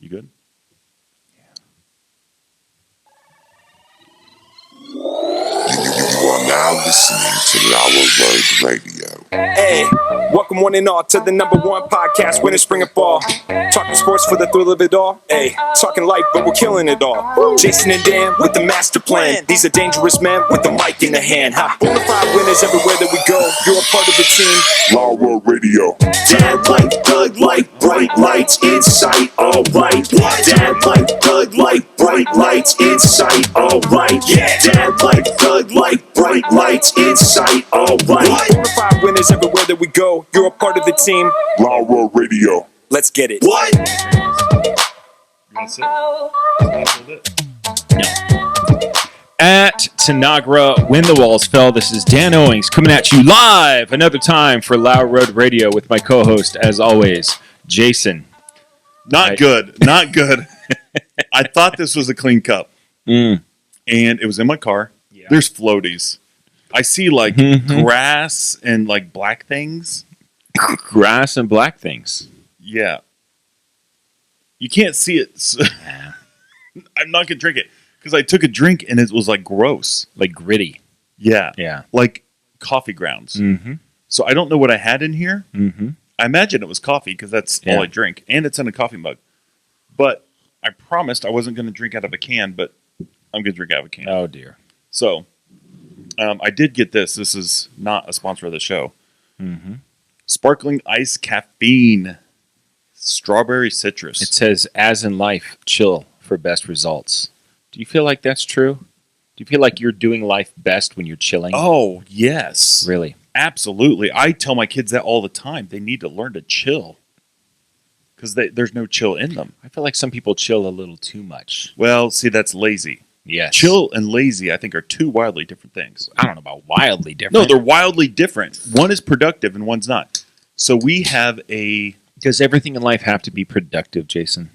You good? You are now listening to Lauer Road Radio. Hey, welcome one and all to the #1 podcast, winter, spring, and fall. Talking sports for the thrill of it all. Hey, talking life, but we're killing it all. Jason and Dan with the master plan. These are dangerous men with the mic in the hand. Bonafide winners everywhere that we go. You're a part of the team. Lauer Radio. Dad light, good light, bright lights in sight. All right. Dad light, good light, bright lights in sight. All right. Yeah. Dad light, good light, bright lights in sight. All right. Bonafide winners everywhere that we go. You're a part of the team. Lauer Radio. Let's get it. You want to sit? Hold it. At Tanagra, when the walls fell, this is Dan Owings coming at you live another time for Lauer Road Radio with my co-host, as always, Jason. Not good. I thought this was a clean cup. And it was in my car. Yeah. There's floaties. I see like grass and like black things. Grass and black things. Yeah. You can't see it. So I'm not going to drink it because I took a drink and it was like gross. Like gritty. Yeah. Yeah. Like coffee grounds. Mm-hmm. So I don't know what I had in here. Mm-hmm. I imagine it was coffee because that's all I drink. And it's in a coffee mug. But I promised I wasn't going to drink out of a can, but I'm going to drink out of a can. Oh, dear. So I did get this. This is not a sponsor of the show. Mm-hmm. Sparkling ice caffeine. Strawberry citrus. It says, as in life, chill for best results. Do you feel like that's true? Do you feel like you're doing life best when you're chilling? Oh, yes. Really? Absolutely. I tell my kids that all the time. They need to learn to chill because there's no chill in them. I feel like some people chill a little too much. Well, see, that's lazy. Yes. Chill and lazy, I think, are two wildly different things. I don't know about wildly different. No, they're wildly different. One is productive and one's not. So we have a... Does everything in life have to be productive, Jason?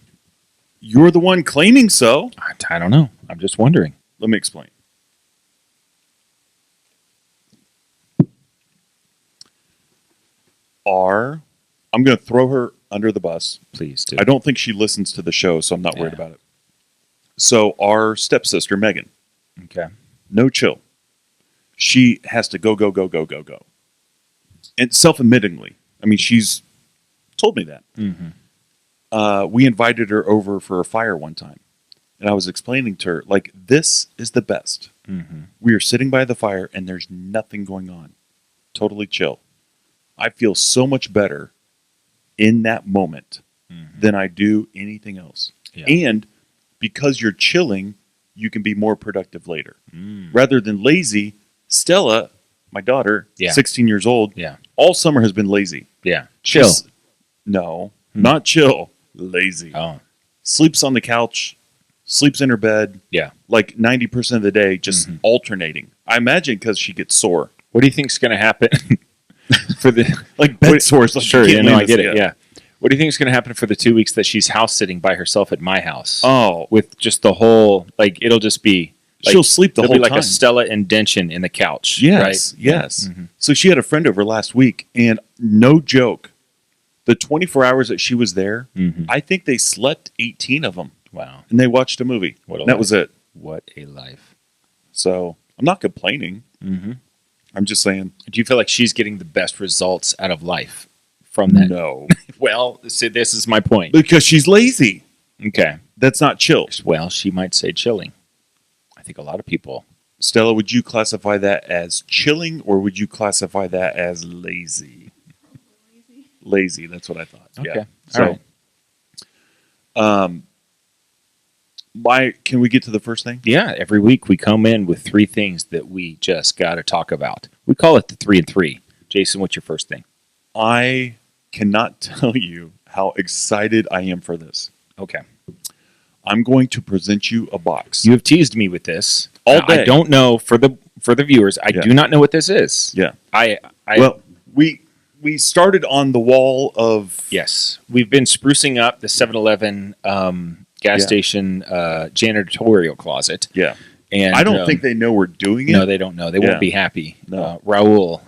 You're the one claiming so. I don't know. I'm just wondering. Let me explain. I'm going to throw her under the bus. Please do. I don't think she listens to the show, so I'm not worried about it. So our stepsister, Megan. Okay. No chill. She has to go. And self-admittingly. I mean, she's told me that. Mm-hmm. We invited her over for a fire one time. And I was explaining to her, like, this is the best. Mm-hmm. We are sitting by the fire and there's nothing going on. Totally chill. I feel so much better in that moment than I do anything else. Yeah. And because you're chilling, you can be more productive later. Rather than lazy, Stella, my daughter, 16 years old, all summer has been lazy. Yeah. Chill. Not chill. Lazy. Oh. Sleeps on the couch, sleeps in her bed. Yeah. Like 90% of the day, just alternating. I imagine because she gets sore. What do you think is going to happen for the like bed sores? Like sure, I get it. Yeah. What do you think is going to happen for the 2 weeks that she's house sitting by herself at my house? Oh, with just the whole it'll just be. Like, she'll sleep the whole time. It'll be like a Stella indention in the couch. Yes, right? yes. Mm-hmm. So she had a friend over last week, and no joke, the 24 hours that she was there, I think they slept 18 of them. Wow. And they watched a movie. That was it. What a life. So I'm not complaining. Mm-hmm. I'm just saying. Do you feel like she's getting the best results out of life from that? No. Well, see, this is my point. Because she's lazy. Okay. That's not chill. Well, she might say chilling. I think a lot of people. Stella, would you classify that as chilling or would you classify that as lazy? Lazy, that's what I thought. Okay. Yeah. So, can we get to the first thing? Yeah, every week we come in with 3 things that we just got to talk about. We call it the 3 and 3. Jason, what's your first thing? I cannot tell you how excited I am for this. Okay. I'm going to present you a box. You have teased me with this all day. I don't know for the viewers. I do not know what this is. Yeah. Well, we started on the wall of... Yes. We've been sprucing up the 7-Eleven gas station janitorial closet. Yeah. And I don't think they know we're doing it. No, they don't know. They won't be happy. No. Raul,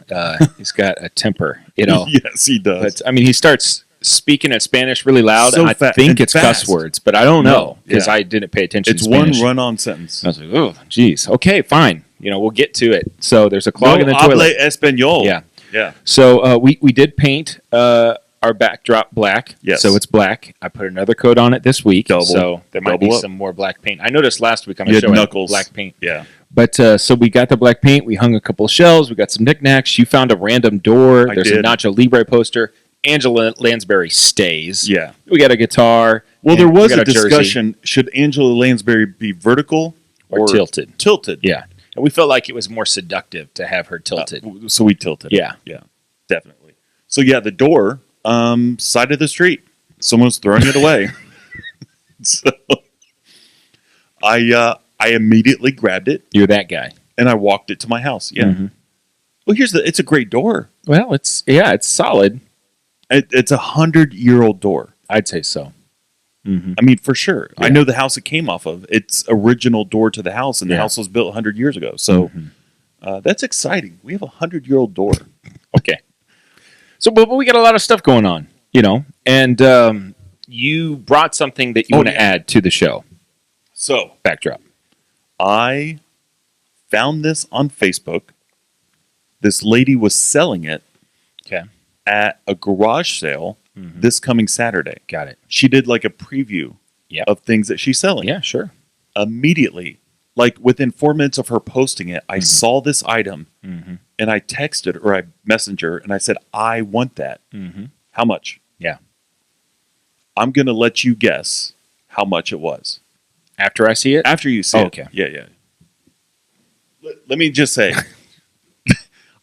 he's got a temper, Yes, he does. But, I mean, he starts speaking in Spanish really loud, So and I think and it's fast. cuss words, but I don't know because Yeah. I didn't pay attention It's to one Spanish. run-on sentence. I was like, oh, geez. Okay, fine. We'll get to it. So there's a clog in the hable toilet. español. Yeah. Yeah. So we did paint our backdrop black. Yes. So it's black. I put another coat on it this week. Double. So there might be Double up. some more black paint. I noticed last week on You the had show I had knuckles. black paint. Yeah. But so we got the black paint. We hung a couple of shelves. We got some knickknacks. You found a random door. I There's did. a Nacho Libre poster. Angela Lansbury stays. Yeah. We got a guitar. Well, and there we was got a jersey. discussion: should Angela Lansbury be vertical Or tilted. Tilted. Yeah. And we felt like it was more seductive to have her tilted. So we tilted. Yeah. Yeah. Definitely. So yeah, the door, side of the street. Someone's throwing it away. So I immediately grabbed it You're that guy. and I walked it to my house. Yeah. Mhm. Well, it's a great door. Well, it's solid. It's 100-year-old door. I'd say so. Mm-hmm. I mean, for sure. I Yeah. know the house it came off of. It's original door to the house, and the Yeah. house was built 100 years ago. So that's exciting. We have a 100-year-old door. Okay. So, but we got a lot of stuff going on, and you brought something that you want to yeah. add to the show. So Backdrop. I found this on Facebook. This lady was selling it Okay. at a garage sale this coming Saturday. Got it. She did like a preview Yep. of things that she's selling. Yeah, sure. Immediately, like within 4 minutes of her posting it, I saw this item Mm-hmm. and I texted or I messaged her and I said, I want that. Mm-hmm. How much? Yeah. I'm going to let you guess how much it was. After I see it? After you see Oh, it. okay. Yeah. Let me just say,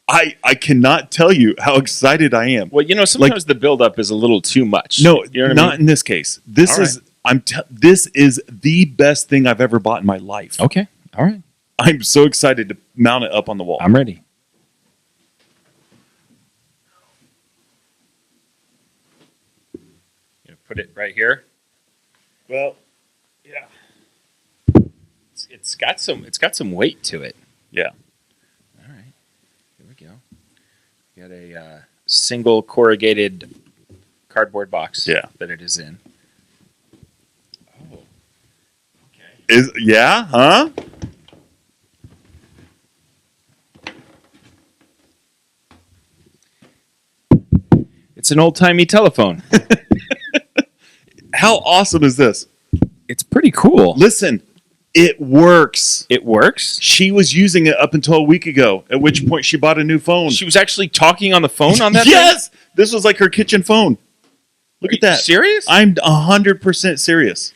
I cannot tell you how excited I am. Well, sometimes the buildup is a little too much. No, You know what not I mean? in this case. This All is this is the best thing I've ever bought in my life. Okay. All right. I'm so excited to mount it up on the wall. I'm ready. Put it right here. Well, yeah. It's got some weight to it. Yeah. All right. Here we go. Got a single corrugated cardboard box Yeah. that it is in. Oh. Okay. Huh? It's an old-timey telephone. How awesome is this? It's pretty cool. Listen, it works. It works. She was using it up until a week ago, at which point she bought a new phone. She was actually talking on the phone on that Yes! This was like her kitchen phone. Look thing? at that. Serious? I'm 100% serious.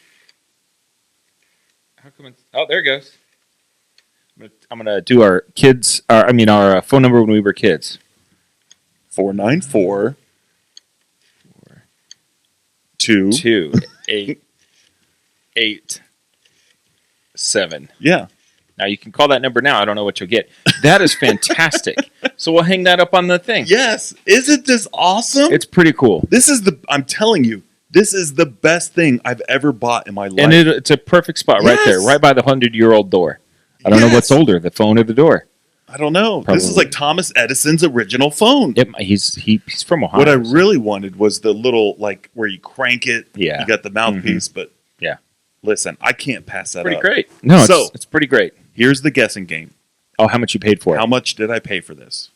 How come oh, there it goes. I'm gonna do our kids. Our phone number when we were kids. 494 2. 2 8 8 7. Yeah. Now you can call that number now. I don't know what you'll get. That is fantastic. So we'll hang that up on the thing. Yes. Isn't this awesome? It's pretty cool. I'm telling you, this is the best thing I've ever bought in my life. And it's a perfect spot right there, Yes. right by the 100-year-old door. I don't know what's Yes. older, the phone or the door. I don't know. This is Probably. like Thomas Edison's original phone. He's from Ohio. What I really wanted was the little, like, where you crank it. Yeah. You got the mouthpiece, but Yeah. listen, I can't pass that pretty up. great. No, So- it's pretty great. Here's the guessing game. Oh, how much you paid for it? How much did I pay for this?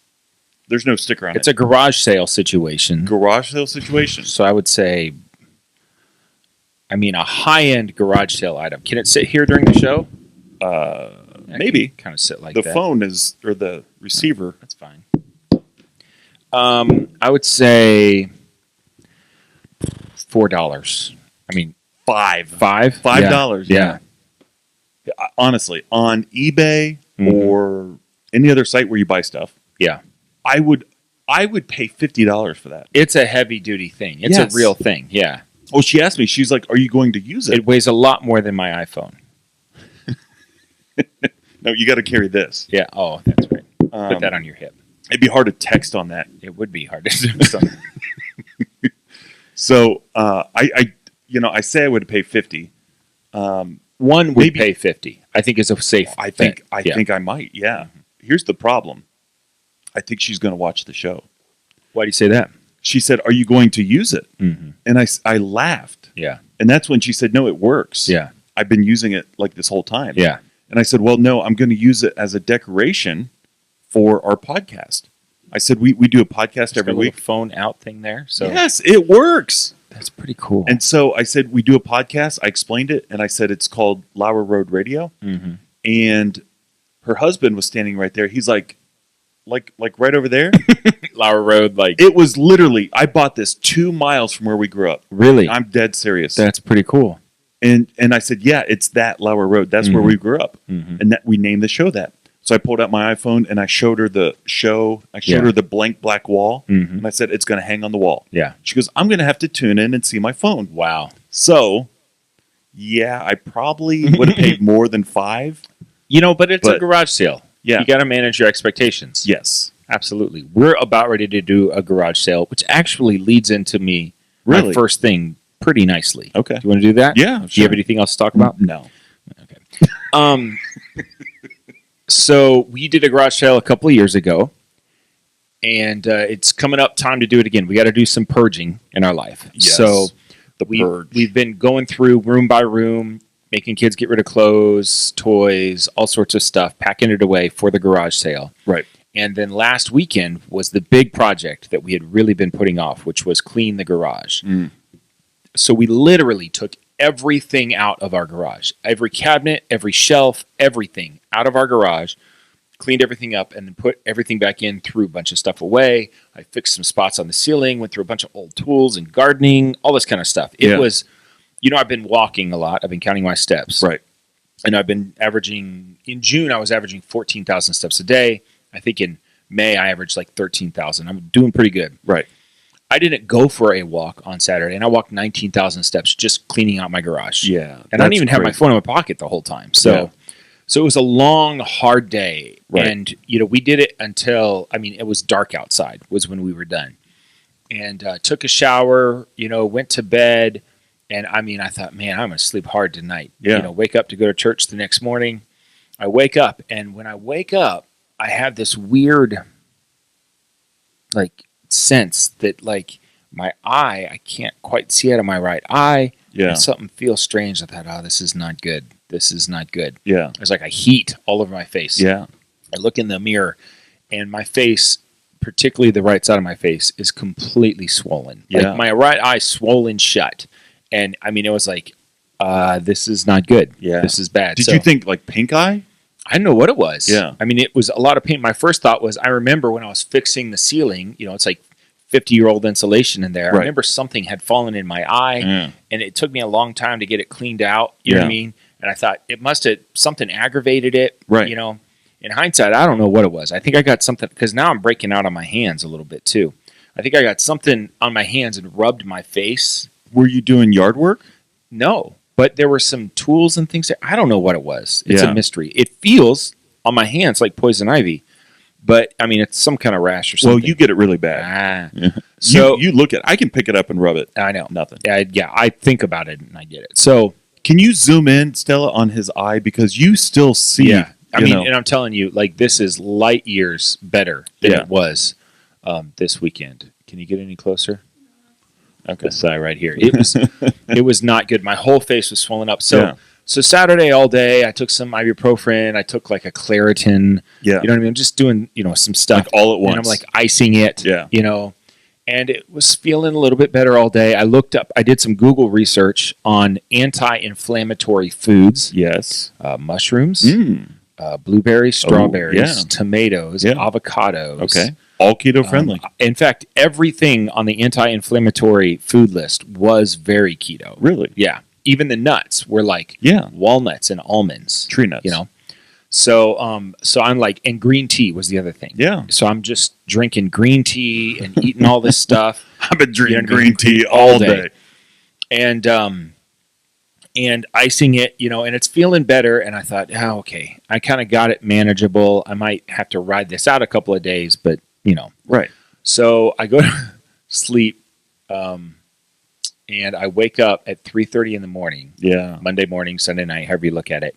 There's no sticker on It's it. a garage sale situation. Garage sale situation. So I would say, a high-end garage sale item. Can it sit here during the show? Maybe. Kind of sit like The that. phone is, or the receiver. That's fine. I would say $4. $5. $5? Yeah. Honestly, on eBay or any other site where you buy stuff, Yeah. I would pay $50 for that. It's a heavy-duty thing. It's Yes. a real thing. Yeah. Oh, she asked me. She's like, "Are you going to use it?" It weighs a lot more than my iPhone. No, you got to carry this. Yeah. Oh, that's right. Put that on your hip. It'd be hard to text on that. It would be hard to do something. So I say I would pay 50. One would Maybe- pay 50. I think is a safe. I bet. think I Yeah. think I might. Yeah. Here's the problem. I think she's going to watch the show. Why do you say that? she said, "Are you going to use it?" Mm-hmm. And I laughed. Yeah. And that's when she said, "No, it works. Yeah. I've been using it like this whole time." Yeah. And I said, "Well, no, I'm going to use it as a decoration for our podcast." I said, we do a podcast every week. Phone out thing there. So yes, it works. that's pretty cool. And so I said, we do a podcast. I explained it, and I said it's called Lauer Road Radio. Mm-hmm. And her husband was standing right there. He's like right over there. Lauer Road, like It was literally, I bought this 2 miles from where we grew up. really. I'm dead serious. That's pretty cool. And I said, yeah, it's that Lauer Road. That's where we grew up. Mhm. And that we named the show that. So I pulled out my iPhone and I showed her the show. I showed her the blank black wall. Mhm. And I said, it's going to hang on the wall. Yeah. She goes, I'm going to have to tune in and see my phone. Wow. So, yeah, I probably would have paid more than $5. But it's a But- garage sale. Yeah. You got to manage your expectations. Yes. Absolutely. We're about ready to do a garage sale, which actually leads into my Really? first thing pretty nicely. Okay. Do you want to do that? Yeah, Do you sure. have anything else to talk about? No. Okay. So we did a garage sale a couple of years ago, and it's coming up time to do it again. We got to do some purging in our life. Yes. So The purge. we've been going through room by room, making kids get rid of clothes, toys, all sorts of stuff, packing it away for the garage sale. Right. And then last weekend was the big project that we had really been putting off, which was clean the garage. Mm. So we literally took everything out of our garage, every cabinet, every shelf, everything out of our garage, cleaned everything up, and then put everything back in, threw a bunch of stuff away. I fixed some spots on the ceiling, went through a bunch of old tools and gardening, all this kind of stuff. It Yeah. was, I've been walking a lot. I've been counting my steps. Right. And I've been averaging, in June, I was averaging 14,000 steps a day. I think in May, I averaged like 13,000. I'm doing pretty good. Right. I didn't go for a walk on Saturday, and I walked 19,000 steps just cleaning out my garage. Yeah. And I didn't even have my phone in my pocket the whole time. So it was a long, hard day. Right. And, we did it until, it was dark outside was when we were done. And took a shower, went to bed. And, I thought, man, I'm going to sleep hard tonight. Yeah. Wake up to go to church the next morning. I wake up, and when I wake up, I have this weird, sense that, my eye, I can't quite see out of my right eye. Yeah. And something feels strange. I thought, this is not good. This is not good. Yeah. There's like a heat all over my face. Yeah. I look in the mirror, and my face, particularly the right side of my face, is completely swollen. Yeah. Like my right eye swollen shut. And, it was like, this is not good. Yeah. This is bad. Did So- you think like pink eye? I didn't know what it was. Yeah. It was a lot of paint. My first thought was, I remember when I was fixing the ceiling, it's like 50-year-old insulation in there. Right. I remember something had fallen in my eye, Yeah. and it took me a long time to get it cleaned out. You know what I Yeah. mean? And I thought it must have, something aggravated it. Right. In hindsight, I don't know what it was. I think I got something, because now I'm breaking out on my hands a little bit too. I think I got something on my hands and rubbed my face. Were you doing yard work? No, but there were some tools and things that I don't know what it was. It's Yeah. a mystery. It feels on my hands like poison ivy, but it's some kind of rash or something. Well, you get it really bad. Ah, Yeah. So- you look at I can pick it up and rub it. I know. Nothing. I think about it and I get it. So Can you zoom in, Stella, on his eye? Because you still see. yeah, you know. and I'm telling you, this is light years better than Yeah. it was this weekend. Can you get any closer? Okay, this eye right here. It was not good. My whole face was swollen up. So Yeah. so Saturday all day, I took some ibuprofen. I took like a Claritin. Yeah. You know what I mean? I'm just doing some stuff Like all at once. and I'm like icing it. Yeah. And it was feeling a little bit better all day. I did some Google research on anti-inflammatory foods. Yes. Mushrooms, Mm. blueberries, strawberries, yeah. tomatoes, Yeah. avocados. Okay. All keto friendly. In fact, everything on the anti-inflammatory food list was very keto. Really? Yeah. Even the nuts were like Yeah. walnuts and almonds. Tree nuts. So I'm like, and green tea was the other thing. Yeah. So I'm just drinking green tea and eating all this stuff. I've been drinking You know, green tea all day. And icing it, and it's feeling better. And I thought, okay, I kind of got it manageable. I might have to ride this out a couple of days, but Right. So I go to sleep, and I wake up at 3:30 in the morning, Yeah. Monday morning, Sunday night, however you look at it.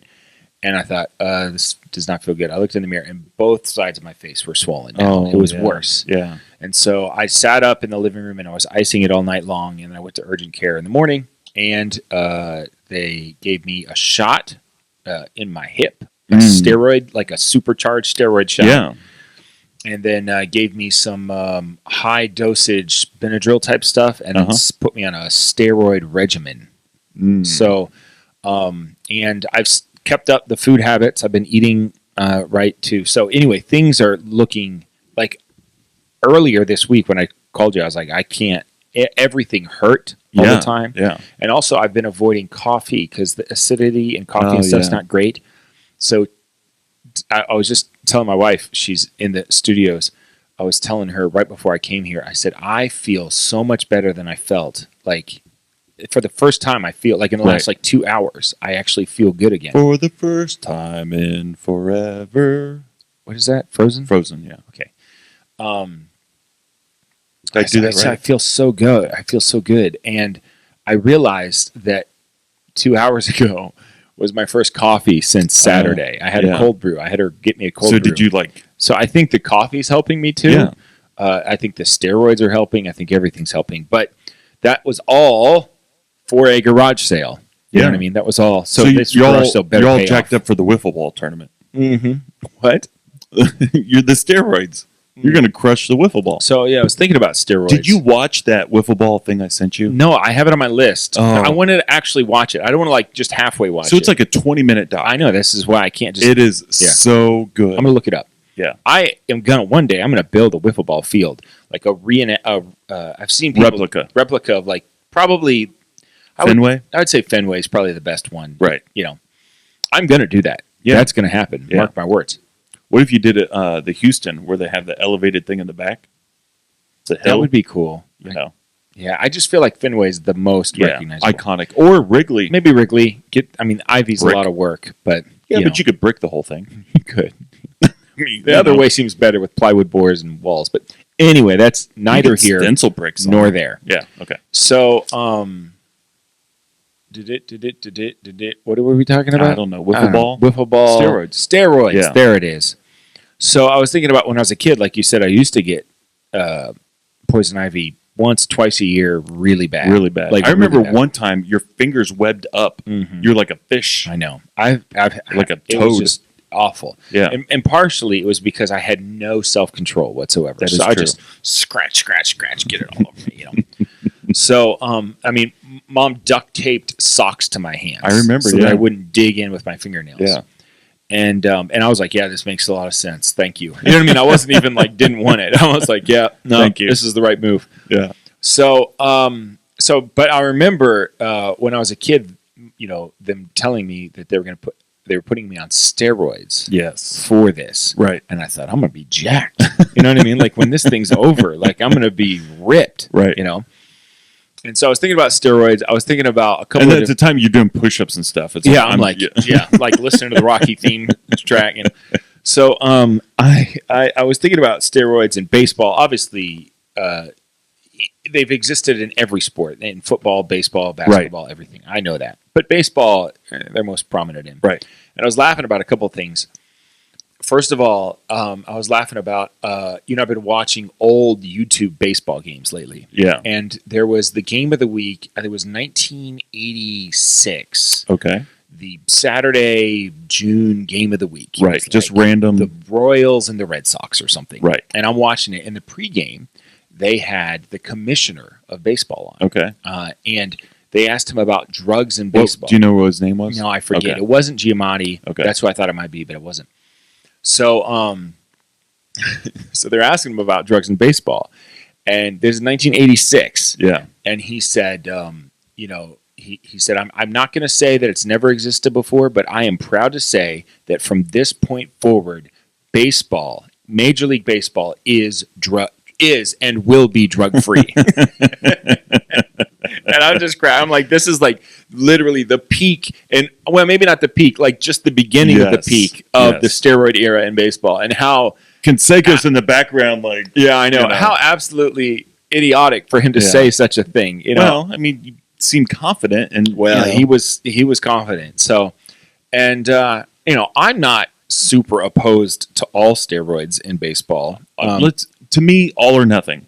And I thought, this does not feel good. I looked in the mirror, and both sides of my face were swollen down. It was worse. Yeah. And so I sat up in the living room, and I was icing it all night long. And I went to urgent care in the morning, and they gave me a shot in my hip, a steroid, like a supercharged steroid shot. Yeah. And then gave me some high dosage Benadryl type stuff, and then put me on a steroid regimen. So, and I've kept up the food habits. I've been eating right too. So anyway, things are looking like earlier this week when I called you, I was like, I can't, everything hurt all the time. Yeah. And also I've been avoiding coffee because the acidity in coffee and stuff's not great. So I was just telling my wife, she's in the studios. I was telling her right before I came here, I said, I feel so much better than I felt. Like for the first time, I feel like in the last 2 hours, I actually feel good again. For the first time in forever. What is that? Frozen? Frozen, yeah. Okay. Did I do that I right? feel so good. I feel so good. And I realized that 2 hours ago was my first coffee since Saturday. I had a cold brew. I had her get me a cold brew. So did you So I think the coffee's helping me too. Yeah. I think the steroids are helping. I think everything's helping. But that was all for a garage sale. You know what I mean? That was all. So this garage sale better you're all pay jacked off. up for the wiffle ball tournament. What? You're the steroids. You're going to crush the wiffle ball. So yeah, I was thinking about steroids. Did you watch that wiffle ball thing I sent you? No, I have it on my list. Oh. I wanted to actually watch it. I don't want to just halfway watch it. So it's like a 20-minute doc. I know. This is why I can't just... It is so good. I'm going to look it up. Yeah. I am going to... One day, I'm going to build a wiffle ball field. Like I've seen people... Replica of probably... Fenway? I would say Fenway is probably the best one. Right. I'm going to do that. Yeah. That's going to happen. Yeah. Mark my words. What if you did it the Houston where they have the elevated thing in the back? It's a hill. That would be cool. Yeah, I just feel like Fenway is the most recognizable. Iconic. Or Wrigley. Maybe Wrigley. Ivy's Brick. a lot of work, but But you could brick the whole thing. you could. The other way seems better with plywood boards and walls, but anyway, that's neither here stencil bricks nor there. Yeah. Okay. So, what were we talking about? I don't know. Wiffle ball. Wiffle ball. Steroids. Yeah. There it is. So I was thinking about when I was a kid, like you said, I used to get poison ivy once, twice a year, really bad. Really bad. Like, I remember really bad. one time your fingers webbed up. You're like a fish. I know. I've Like a it was toad. just awful. Yeah. And partially it was because I had no self-control whatsoever. That is I true. just scratch, get it all over me, So, Mom duct taped socks to my hands. I remember, so that I wouldn't dig in with my fingernails. Yeah. And I was like, yeah, this makes a lot of sense. Thank you. You know what I mean? I wasn't even didn't want it. I was like, yeah, no, Thank you. This is the right move. Yeah. So, but I remember when I was a kid, them telling me that they were putting me on steroids. Yes. For this. Right. And I thought, I'm going to be jacked. You know what I mean? Like when this thing's over, like I'm going to be ripped. Right. And so I was thinking about steroids. I was thinking about a couple And at the time you're doing push-ups and stuff. It's I'm like listening to the Rocky theme track. So I was thinking about steroids in baseball. Obviously, they've existed in every sport, in football, baseball, basketball, everything. I know that. But baseball, they're most prominent in. Right. And I was laughing about a couple of things. First of all, I was laughing about, I've been watching old YouTube baseball games lately. Yeah. And there was the game of the week, I think it was 1986. Okay. The Saturday, June game of the week. It Right. was Just like random. The Royals and the Red Sox or something. Right. And I'm watching it. In the pregame, they had the commissioner of baseball on. Okay. And they asked him about drugs in baseball. Do you know what his name was? No, I forget. Okay. It wasn't Giamatti. Okay. That's who I thought it might be, but it wasn't. So, so they're asking him about drugs in baseball, and this is 1986. Yeah. And he said, he said, I'm not going to say that it's never existed before, but I am proud to say that from this point forward, baseball, Major League Baseball, is and will be drug free. And I'm just crying. I'm like, this is like literally the peak, and well, maybe not the peak, like just the beginning of the peak of the steroid era in baseball, and how Canseco's in the background, like I know how absolutely idiotic for him to say such a thing. Well, I mean, you seem confident, and he was confident. So, and I'm not super opposed to all steroids in baseball. To me, all or nothing.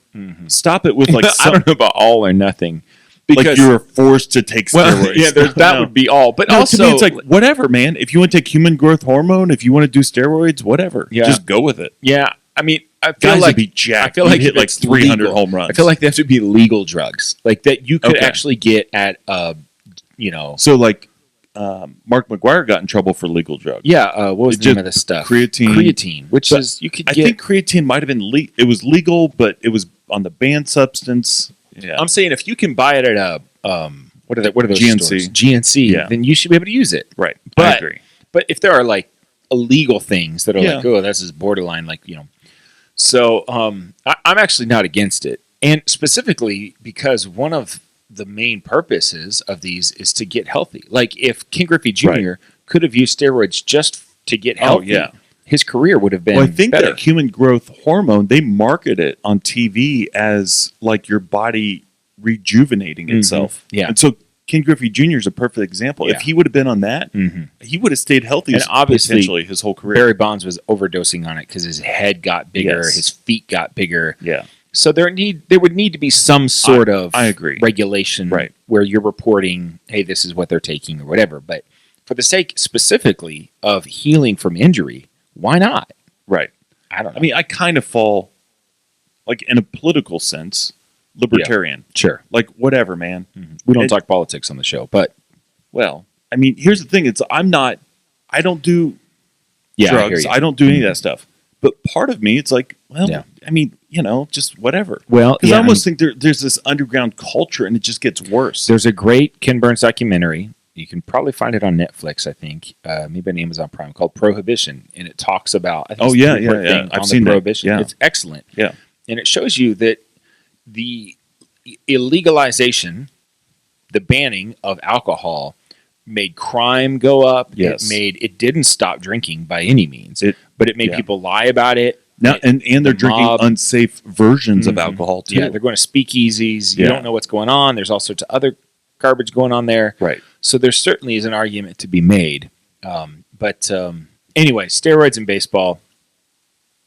Stop it with like I don't know about all or nothing. like Because you're forced to take steroids. yeah, that No. would be all. But No, also, to me, it's like whatever, man. If you want to take human growth hormone, if you want to do steroids, whatever. Yeah. Just go with it. yeah, I mean, I feel Guys like would be jacked. I feel like You'd hit if like it's 300 legal, home runs. I feel like they have to be legal drugs, like that you could Okay. actually get at, So like Mark McGuire got in trouble for legal drugs. what was It's the name just of this stuff? creatine. Which But is you could I get. think creatine might have been it was legal, but it was on the banned substance. Yeah. I'm saying if you can buy it at a what are those GNC. stores? GNC, Yeah. then you should be able to use it. Right. I But agree. But if there are like illegal things that are Yeah. like, oh, this is borderline, like, So I'm actually not against it. And specifically because one of the main purposes of these is to get healthy. Like if Ken Griffey Jr. Right. could have used steroids just to get Oh, healthy, yeah. his career would have been Well, I think better. that human growth hormone, they market it on TV as like your body rejuvenating itself. Yeah. And so Ken Griffey Jr. is a perfect example. Yeah. If he would have been on that, he would have stayed healthy And obviously, potentially his whole career. Barry Bonds was overdosing on it because his head got bigger, Yes. his feet got bigger. Yeah. So there would need to be some sort of I agree. regulation Right. where you're reporting, hey, this is what they're taking or whatever. But for the sake specifically of healing from injury, why not? Right. I don't know. I mean, I kind of fall, like in a political sense, libertarian. sure. Like, whatever, man. We don't It- talk politics on the show, but Well, I mean, here's the thing. I don't do yeah, I hear drugs. you. I don't do any of that stuff. But part of me, it's like, well, Yeah. I mean, just whatever. Well, Because yeah, I almost think there's this underground culture, and it just gets worse. there's a great Ken Burns documentary. You can probably find it on Netflix, I think, maybe on Amazon Prime, called Prohibition, and it talks about. I think Oh, it's a yeah, three-part yeah, yeah. thing I've on seen the that. Prohibition. Yeah. It's excellent. Yeah. And it shows you that the illegalization, the banning of alcohol, made crime go up. Yes. It didn't stop drinking by any means, but it made yeah. people lie about it. Now, and they're the drinking mob- unsafe versions of alcohol, too. Yeah, they're going to speakeasies. You Yeah. don't know what's going on. There's all sorts of other garbage going on there. Right. So there certainly is an argument to be made. But anyway, steroids in baseball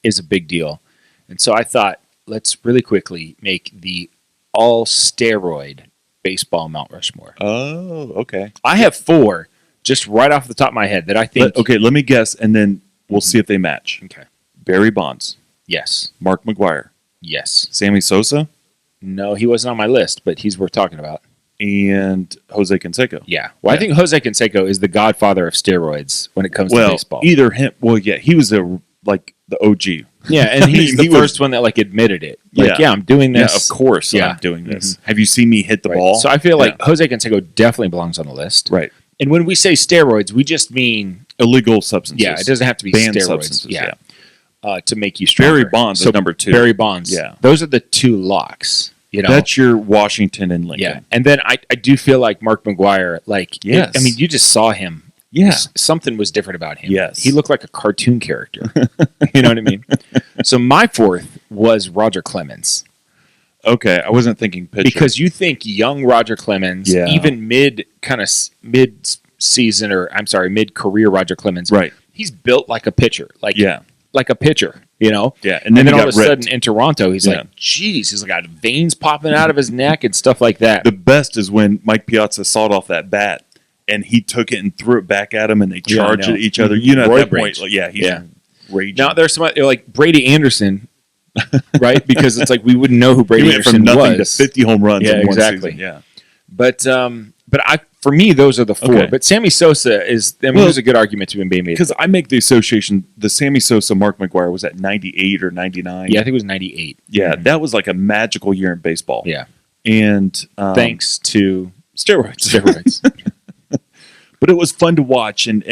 is a big deal. And so I thought, let's really quickly make the all-steroid baseball Mount Rushmore. Oh, okay. I have 4 just right off the top of my head that I think... Let me guess, and then we'll see if they match. Okay. Barry Bonds, Yes. Mark McGuire, Yes. Sammy Sosa, No, he wasn't on my list, but he's worth talking about. and Jose Canseco. Yeah. Well, I think Jose Canseco is the godfather of steroids when it comes to baseball. Either him. Well, yeah, he was the OG. Yeah, and he's the he was- first one that admitted it. Like, yeah, I'm doing Yeah, this. of course. Yeah. I'm doing this. Have you seen me hit the Right. ball? So I feel like Jose Canseco definitely belongs on the list. right, And when we say steroids, we just mean illegal substances. it doesn't have to be Banned steroids. substances. Yeah. To make you stronger. Barry Bonds is number 2. Barry Bonds. Yeah. Those are the 2 locks. That's your Washington and Lincoln. Yeah. And then I do feel like Mark McGuire, Yes. I mean, you just saw him. Yeah. Something was different about him. Yes. He looked like a cartoon character. You know what I mean? So my 4th was Roger Clemens. Okay, I wasn't thinking pitcher. Because you think young Roger Clemens, Yeah. even mid season, or I'm sorry, mid career Roger Clemens, Right. He's built like a pitcher, like a pitcher, Yeah, And then he all got of a ripped. sudden in Toronto, he's Yeah. like, geez, he's got veins popping out of his neck and stuff like that. The best is when Mike Piazza sawed off that bat and he took it and threw it back at him and they Yeah, I charged know. at each other. Mhm. At Roid that rage. point, he's Yeah. raging. Now there's some like Brady Anderson, right? Because it's like we wouldn't know who Brady he went Anderson from nothing was. to 50 home runs Yeah, in one exactly. season. Yeah. But for me, those are the 4. Okay. But Sammy Sosa is. I mean, Well, there's a good argument to be made. Because I make the association, the Sammy Sosa, Mark McGuire was at 98 or 99. Yeah, I think it was 98. Yeah, that was like a magical year in baseball. Yeah, And thanks to steroids. steroids. But it was fun to watch, and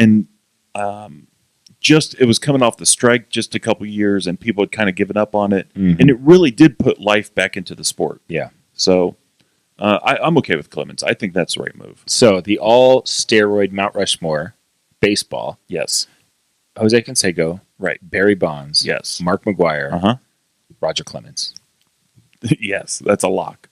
it was coming off the strike just a couple years, and people had kind of given up on it, and it really did put life back into the sport. Yeah. So I'm okay with Clemens. I think that's the right move. So the all-steroid Mount Rushmore baseball: Yes. Jose Canseco, Right. Barry Bonds, Yes. Mark McGuire, Uh-huh. Roger Clemens. Yes, that's a lock.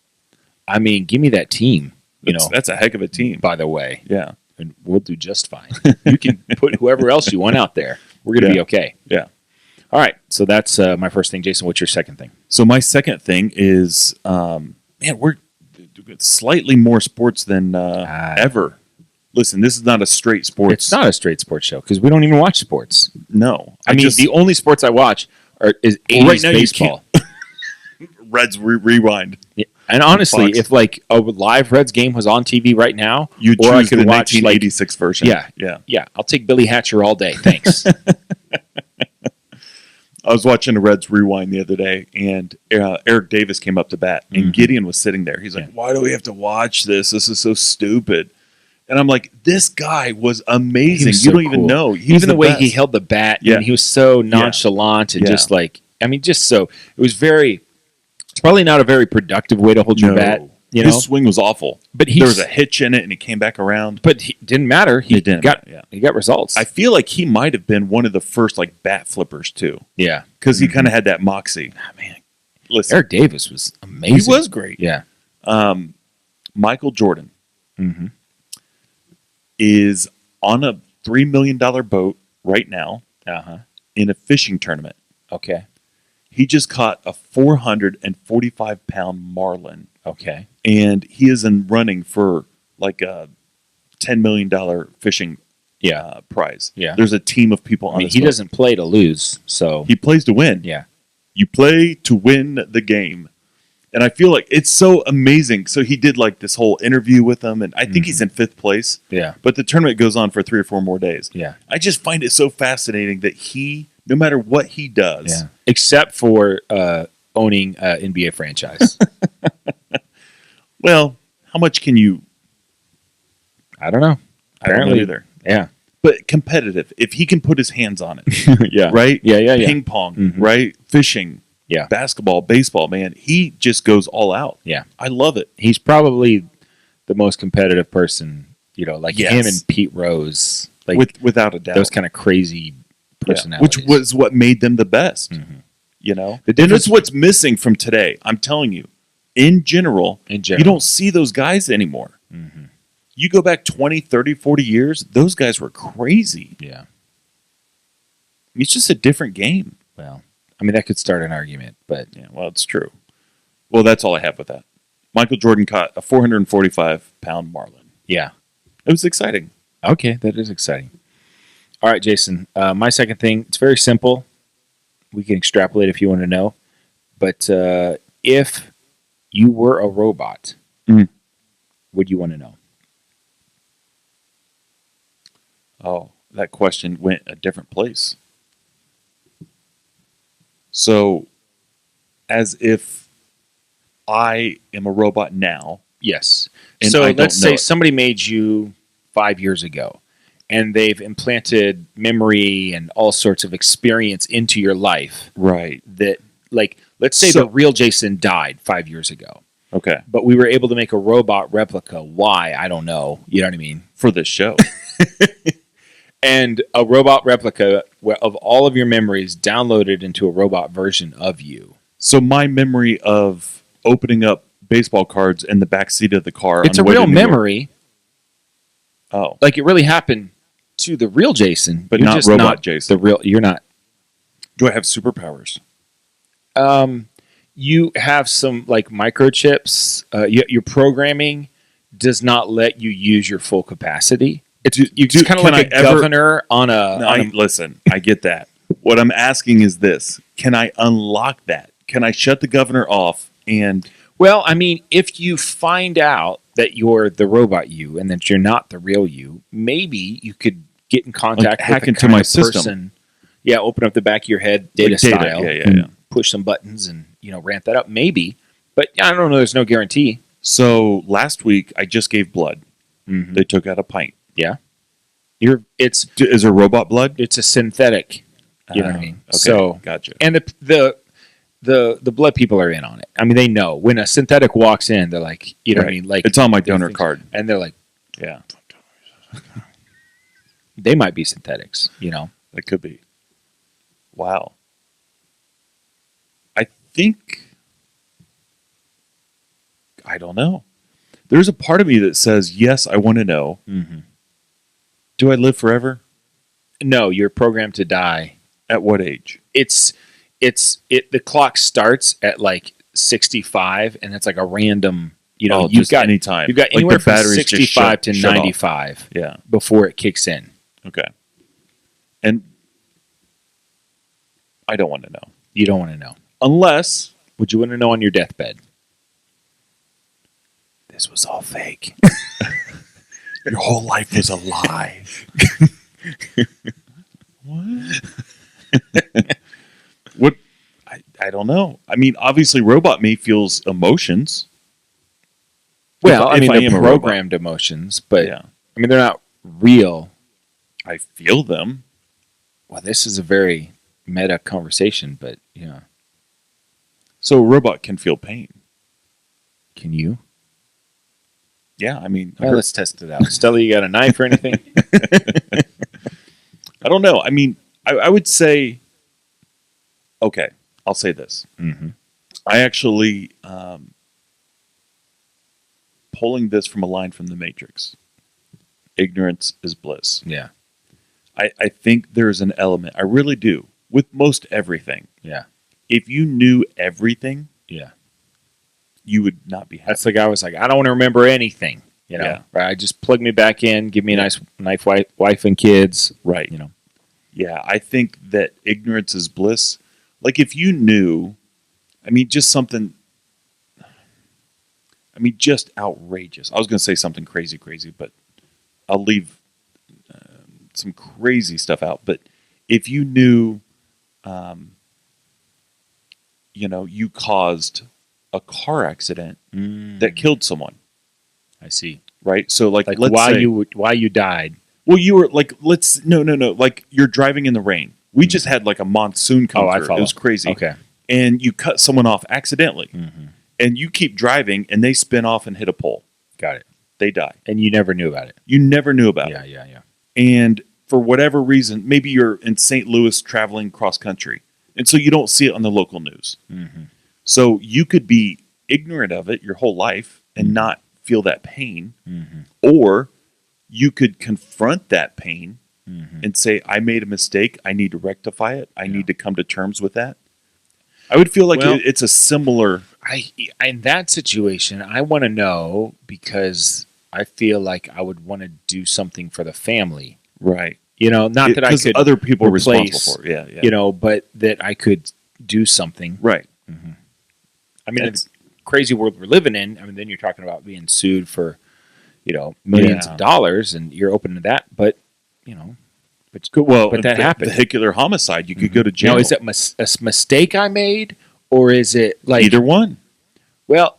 I mean, give me that team. That's a heck of a team. By the way, Yeah. and we'll do just fine. You can put whoever else you want out there. We're going to be okay. Yeah. All right. So that's my first thing. Jason, what's your second thing? So my second thing is, we're slightly more sports than ever. Listen, this is not a straight sports. It's not a straight sports show because we don't even watch sports. No. I mean, the only sports I watch is 80s right now baseball. Reds rewind. Yeah. And honestly, Fox. if like a live Reds game was on TV right now, You or I choose could the watch 1986 version. yeah, I'll take Billy Hatcher all day. Thanks. I was watching the Reds rewind the other day, and Eric Davis came up to bat, and Gideon was sitting there. He's like, "Why do we have to watch this? This is so stupid." And I'm like, "This guy was amazing. Was You so don't even cool. know. He's Even the way best." he held the bat, Yeah. and he was so nonchalant and Yeah. just like, I mean, just so it was very. It's probably not a very productive way to hold your bat. You know, His swing was awful, But there was a hitch in it, and he came back around. but he didn't matter. He It didn't got matter, yeah. he got results. I feel like he might have been one of the first like bat flippers too, yeah, because he kind of had that moxie. man, Listen, Eric Davis was he amazing. was great. Yeah. Michael Jordan Mm-hmm. is on a $3 million boat right now Uh huh. in a fishing tournament. Okay. He just caught a 445-pound marlin, Okay. and he is in running for like a $10 million fishing Yeah. prize. Yeah. There's a team of people I on mean, this he boat. doesn't play to lose, so He plays to win. yeah. You play to win the game. And I feel like it's so amazing. So he did like this whole interview with them, and I think he's in 5th place. Yeah. But the tournament goes on for 3 or 4 more days. Yeah. I just find it so fascinating that he, no matter what he does, Yeah. Except for owning an NBA franchise. well, how much can you? I don't know. I don't know Apparently, either. Yeah. But competitive, if he can put his hands on it, Yeah. right? Yeah. Yeah. Yeah. Ping pong, Mhm. right? Fishing, Yeah. basketball, baseball, man. He just goes all out. Yeah. I love it. He's probably the most competitive person. You know, like Yes. him and Pete Rose, like Without a doubt. those kind of crazy Yeah. personalities. Which was what made them the best. Mhm. You know? The And difference- that's what's missing from today. I'm telling you. In general, In you general. don't see those guys anymore. Mm-hmm. You go back 20, 30, 40 years, those guys were crazy. Yeah. It's just a different game. Well, I mean, that could start an argument, but Yeah, well, it's true. Well, that's all I have with that. Michael Jordan caught a 445-pound marlin. yeah. It was exciting. Okay, that is exciting. All right, Jason. My second thing, it's very simple. We can extrapolate if you want to know. But if you were a robot, Mhm. would you want to know? Oh, that question went a different place. So, as if I am a robot now. Yes. And So I don't let's know say it. somebody made you 5 years ago, and they've implanted memory and all sorts of experience into your life Right. that, like, let's say So- the real Jason died 5 years ago, Okay. but we were able to make a robot replica. Why? I don't know. You know what I mean? For this show. And a robot replica of all of your memories downloaded into a robot version of you. So my memory of opening up baseball cards in the back seat of the car. It's on a the way real to New York. memory. Oh, Like it really happened to the real Jason, But You're not just robot Jason. The real, you're not. do I have superpowers? You have some like microchips. Your programming does not let you use your full capacity. It's do- kind of can like I a ever- governor on a. No, on a listen, I get that. What I'm asking is this: can I unlock that? Can I shut the governor off? And Well, I mean, if you find out that you're the robot you and that you're not the real you, maybe you could get in contact hack with the into kind my of system. person. Yeah, open up the back of your head, data Like data, style, yeah, and yeah. push some buttons and ramp that up. Maybe, but I don't know. There's no guarantee. so last week I just gave blood. Mhm. They took out a pint. Yeah, it's Is there robot blood? a synthetic. You know what I Oh, mean? Okay, So gotcha. and the blood people are in on it. I mean, they know when a synthetic walks in, they're like, you know what I Right. mean? Like It's on my they donor think- card. and they're like, Yeah, they might be synthetics. that could be. Wow. I think. I don't know. There's a part of me that says yes, I want to know, Mm-hmm. Do I live forever? No, you're programmed to die. At what age? The clock starts at like 65, and it's like a random. You've just got anytime. You've got Like anywhere the from batteries just 65 to shut off. 95. Yeah. Before it kicks in. Okay. And I don't want to know. You don't want to know. Unless, Would you want to know on your deathbed? This was all fake. your whole life was a lie. What? What? I don't know. I mean, obviously, robot me feels emotions. Well, If I they're am a programmed emotions, but Yeah. I mean, they're not real. I feel them. Well, this is a very meta conversation, but yeah. So a robot can feel pain. Can you? Yeah, I mean, Well, let's test it out. Stella, you got a knife or anything? I don't know. I mean, I would say, okay, I'll say this. Mm-hmm. I actually, pulling this from a line from The Matrix, ignorance is bliss. Yeah. I think there's an element, I really do, with most everything. Yeah. If you knew everything, Yeah. you would not be happy. That's the guy who was like, I don't want to remember anything. Yeah. Right? Just plug me back in, give me a nice wife and kids. Right. You know. Yeah, I think that ignorance is bliss. Like if you knew, I mean, just something, just outrageous. I was going to say something crazy, but I'll leave some crazy stuff out. But if you knew, you caused a car accident that killed someone, I see. right? So like let's why say, you died. well, you were like, no. Like you're driving in the rain. We just had like a monsoon come Oh, I through. follow. It was crazy. Okay. And you cut someone off accidentally. Mm-hmm. And you keep driving and they spin off and hit a pole. Got it. They die. And you never knew about it. You never knew about it. Yeah. And for whatever reason, maybe you're in St. Louis traveling cross country. And so you don't see it on the local news. Mm-hmm. So you could be ignorant of it your whole life and not feel that pain. Mm-hmm. Or you could confront that pain Mm-hmm. and say, I made a mistake. I need to rectify it. I need to come to terms with that. I would feel like Well, it's a similar. In that situation, I want to know because I feel like I would want to do something for the family. Right. Not that I could other people are replace, responsible for it. Yeah. But that I could do something. Right. I mean, it's a crazy world we're living in. I mean, then you're talking about being sued for, millions of dollars, and you're open to that. But, but that happened. Vehicular homicide, you could go to jail. Now, is that a mistake I made, or is it like either one? Well,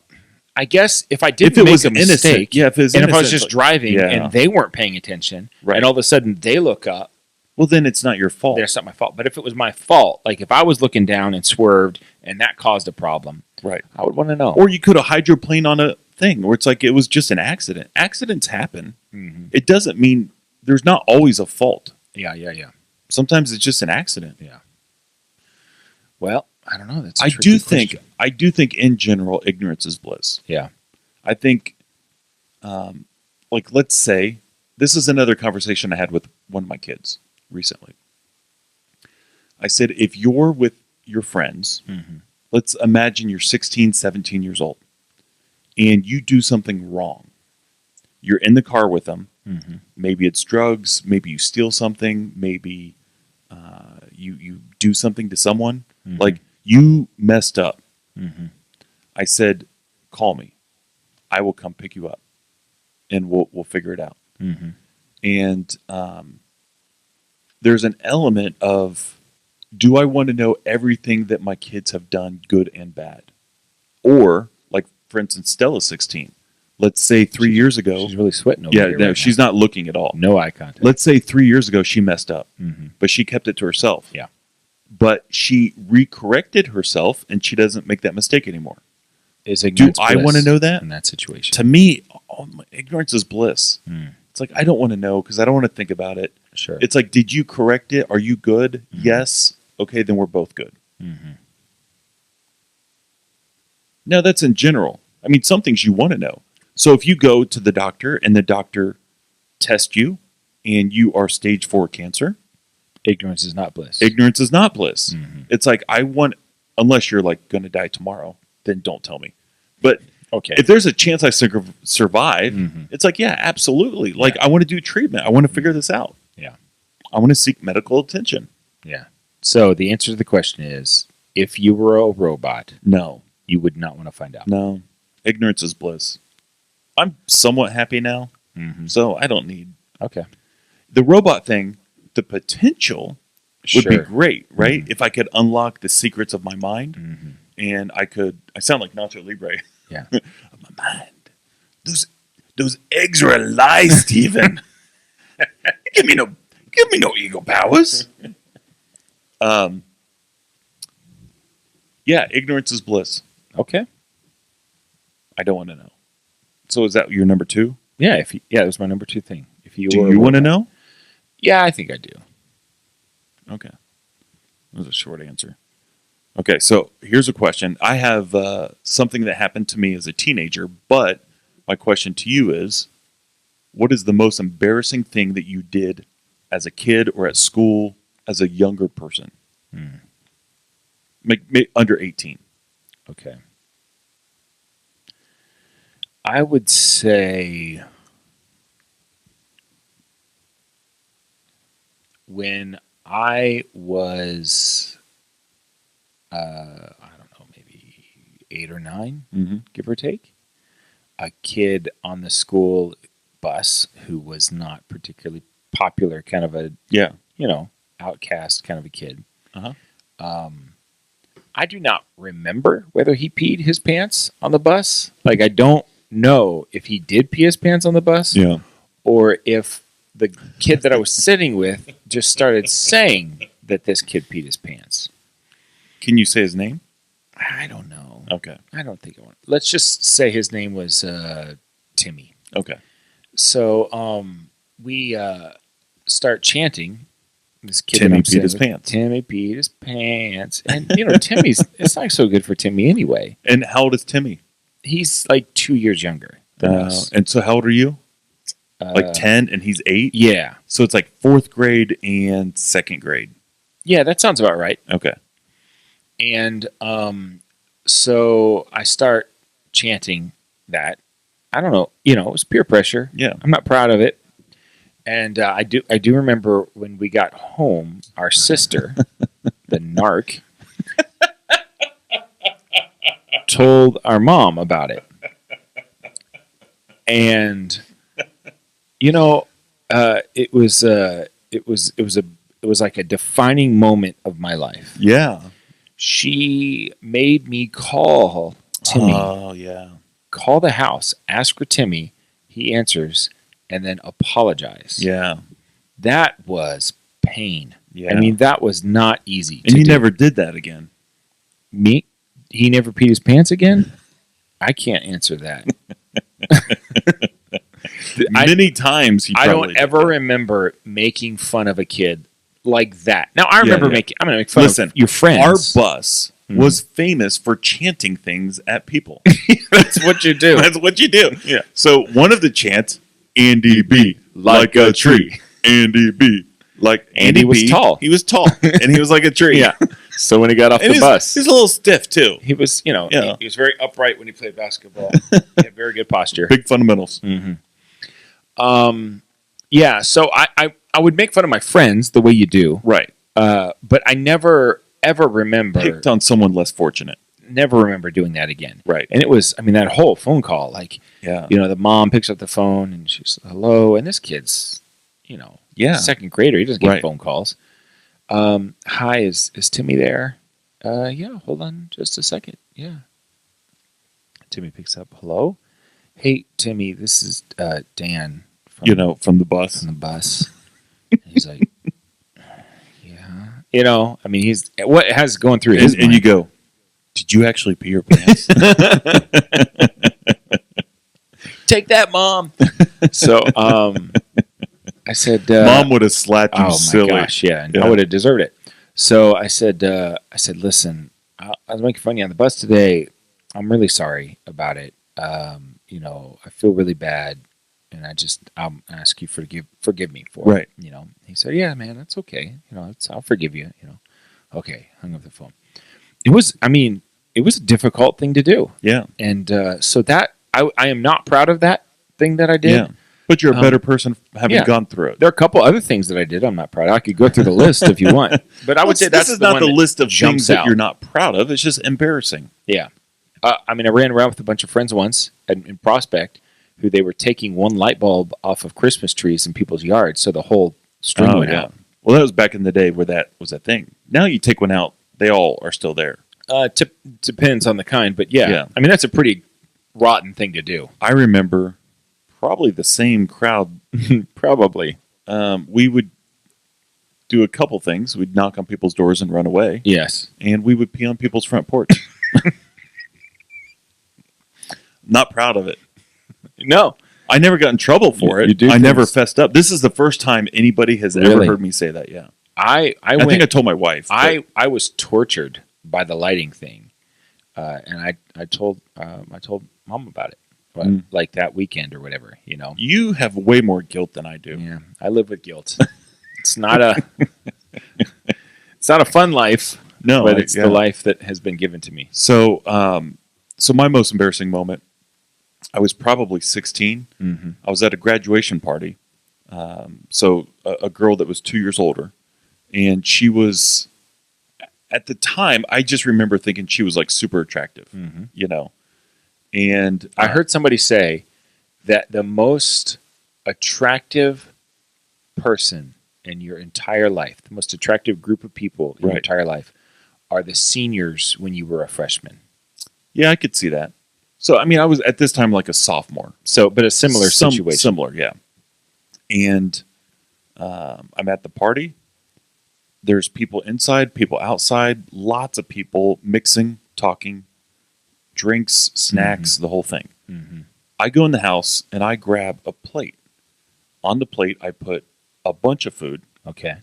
I guess if I didn't If it make was a mistake, innocent, if it was and if I was innocent, just driving yeah. and they weren't paying attention, Right. and all of a sudden they look up, Well, then it's not your fault. that's not my fault. But if it was my fault, like if I was looking down and swerved and that caused a problem, Right. I would want to know. Or you could have hydroplaned on a thing where it's like it was just an accident. Accidents happen. Mm-hmm. It doesn't mean there's not always a fault. Yeah. Sometimes it's just an accident. Yeah. Well, I don't know. That's a I tricky do think in general ignorance is bliss. Yeah. I think, like, let's say, this is another conversation I had with one of my kids recently. I said, if you're with your friends, Mm-hmm. let's imagine you're 16, 17 years old, and you do something wrong. You're in the car with them. Mm-hmm. Maybe it's drugs. Maybe you steal something. Maybe you do something to someone. Mm-hmm. Like, you messed up. Mm-hmm. I said, call me. I will come pick you up, and we'll figure it out. Mm-hmm. And there's an element of, do I want to know everything that my kids have done, good and bad? Or, like, for instance, Stella's 16. Let's say 3 years ago. She's really sweating over Yeah, here no, right she's now. not looking at all. No eye contact. Let's say 3 years ago she messed up, Mm-hmm. but she kept it to herself. Yeah. But she recorrected herself, and she doesn't make that mistake anymore. Is ignorance I bliss want to know that? in that situation? To me, ignorance is bliss. Mm. It's like, I don't want to know because I don't want to think about it. Sure. It's like, did you correct it? Are you good? Mhm. Yes. Okay, then we're both good. Mm-hmm. No, that's in general. I mean, some things you want to know. So if you go to the doctor and the doctor tests you and you are stage 4 cancer, Ignorance is not bliss. ignorance is not bliss. Mhm. It's like, unless you're like going to die tomorrow, then don't tell me. But Okay. if there's a chance I survive, Mhm. it's like, yeah, absolutely. Like, Yeah. I want to do treatment. I want to figure this out. Yeah. I want to seek medical attention. Yeah. So the answer to the question is, if you were a robot, No, you would not want to find out. no. Ignorance is bliss. I'm somewhat happy now, Mhm. so I don't need Okay. the robot thing. The potential would be Sure. great, right? If I could unlock the secrets of my mind, Mhm. and I sound like Nacho Libre. Yeah. Of my mind. Those eggs are a lie, Stephen. give me no ego powers. Yeah, ignorance is bliss. Okay. I don't want to know. So is that your number 2? Yeah. That was my number 2 thing. If you Do were a you want to robot. know? Yeah, I think I do. Okay. That was a short answer. Okay, so here's a question. I have something that happened to me as a teenager, but my question to you is, what is the most embarrassing thing that you did as a kid or at school as a younger person? Under 18. Okay. I would say when I was, I don't know, maybe 8 or 9, Mm-hmm. give or take, a kid on the school bus who was not particularly popular, kind of a, Yeah. outcast kind of a kid. Uh-huh. I do not remember whether he peed his pants on the bus. Like, I don't know if he did pee his pants on the bus, Yeah. or if the kid that I was sitting with just started saying that this kid peed his pants. Can you say his name? I don't know. Okay. I don't think I want. Let's just say his name was Timmy. Okay. So we start chanting. This kid Timmy that I'm peed sitting his with, pants. Timmy peed his pants, and Timmy's. It's not so good for Timmy anyway. And how old is Timmy? He's like 2 years younger than us. And so how old are you? Like 10 and he's 8? Yeah, So it's like 4th grade and 2nd grade. yeah, that sounds about right. Okay. And so I start chanting that. I don't know, it was peer pressure. Yeah. I'm not proud of it. And I do remember when we got home, our sister, the narc, told our mom about it. And it was like a defining moment of my life. Yeah. She made me call Timmy, Oh, yeah. call the house, ask for Timmy. He answers, and then apologize. Yeah. That was pain. Yeah. I mean, that was not easy. And to he do. never did that again. He never peed his pants again? I can't answer that. Many times he I probably don't did ever that. remember making fun of a kid like that. Now, I remember yeah. I'm going to make fun Listen, of your friends. Our bus was famous for chanting things at people. That's what you do. That's what you do. Yeah. So one of the chants, Andy B, like a tree. Andy B, like Andy was B, tall. He was tall, and he was like a tree. Yeah. So when he got off And the bus, he's a little stiff too. he was, Yeah. he was very upright when he played basketball. He had very good posture. Big fundamentals. Yeah. So I would make fun of my friends the way you do, Right. but I never ever remember Picked on someone less fortunate. doing that again. Right. And it was, that whole phone call, like, Yeah. the mom picks up the phone and she's hello, and this kid's, Yeah. second grader. He doesn't get Right. phone calls. Hi, is Timmy there? Yeah, hold on just a second. Yeah. Timmy picks up. Hello? Hey, Timmy, this is Dan From the bus. from the bus. And he's like, yeah. He's what has going through his And you mind. go, did you actually pee your pants? Take that, Mom. So I said, Mom would have slapped you oh silly. my gosh, yeah, and Yeah. I would have deserved it. So I said, listen, I was making fun of you on the bus today. I'm really sorry about it. I feel really bad. I'll ask you forgive me for Right. it. He said, yeah, man, that's okay. I'll forgive you. Okay. Hung up the phone. It was a difficult thing to do. Yeah. And so that I am not proud of that thing that I did. Yeah. But you're a better person having gone through it. There are a couple other things that I did I'm not proud of. I could go through the list if you want. But I would say this is the not one the that list of jumps things that out. you're not proud of. It's just embarrassing. Yeah. I ran around with a bunch of friends once in Prospect who they were taking one light bulb off of Christmas trees in people's yards, so the whole string went out. Well, that was back in the day where that was a thing. Now you take one out, they all are still there. Depends on the kind, but yeah. I mean, that's a pretty rotten thing to do. I remember probably the same crowd. Probably. We would do a couple things. We'd knock on people's doors and run away. Yes. And we would pee on people's front porch. Not proud of it. No. I never got in trouble for it. I never fessed up. This is the first time anybody has ever heard me say that. Yeah. I think I told my wife. I was tortured by the lighting thing. And I told Mom about it. Like that weekend or whatever, You have way more guilt than I do. Yeah. I live with guilt. It's not a fun life. No, but it's the life that has been given to me. So my most embarrassing moment, I was probably 16. Mm-hmm. I was at a graduation party. So a girl that was 2 years older, and she was, at the time, I just remember thinking she was like super attractive, And I heard somebody say that the most attractive person in your entire life, the most attractive group of people in your entire life, are the seniors when you were a freshman. Yeah, I could see that. So, I mean, I was at this time like a sophomore. So, but a similar situation. Similar, yeah. And I'm at the party. There's people inside, people outside, lots of people mixing, talking, drinks, snacks, the whole thing. Mm-hmm. I go in the house and I grab a plate. On the plate, I put a bunch of food. Okay.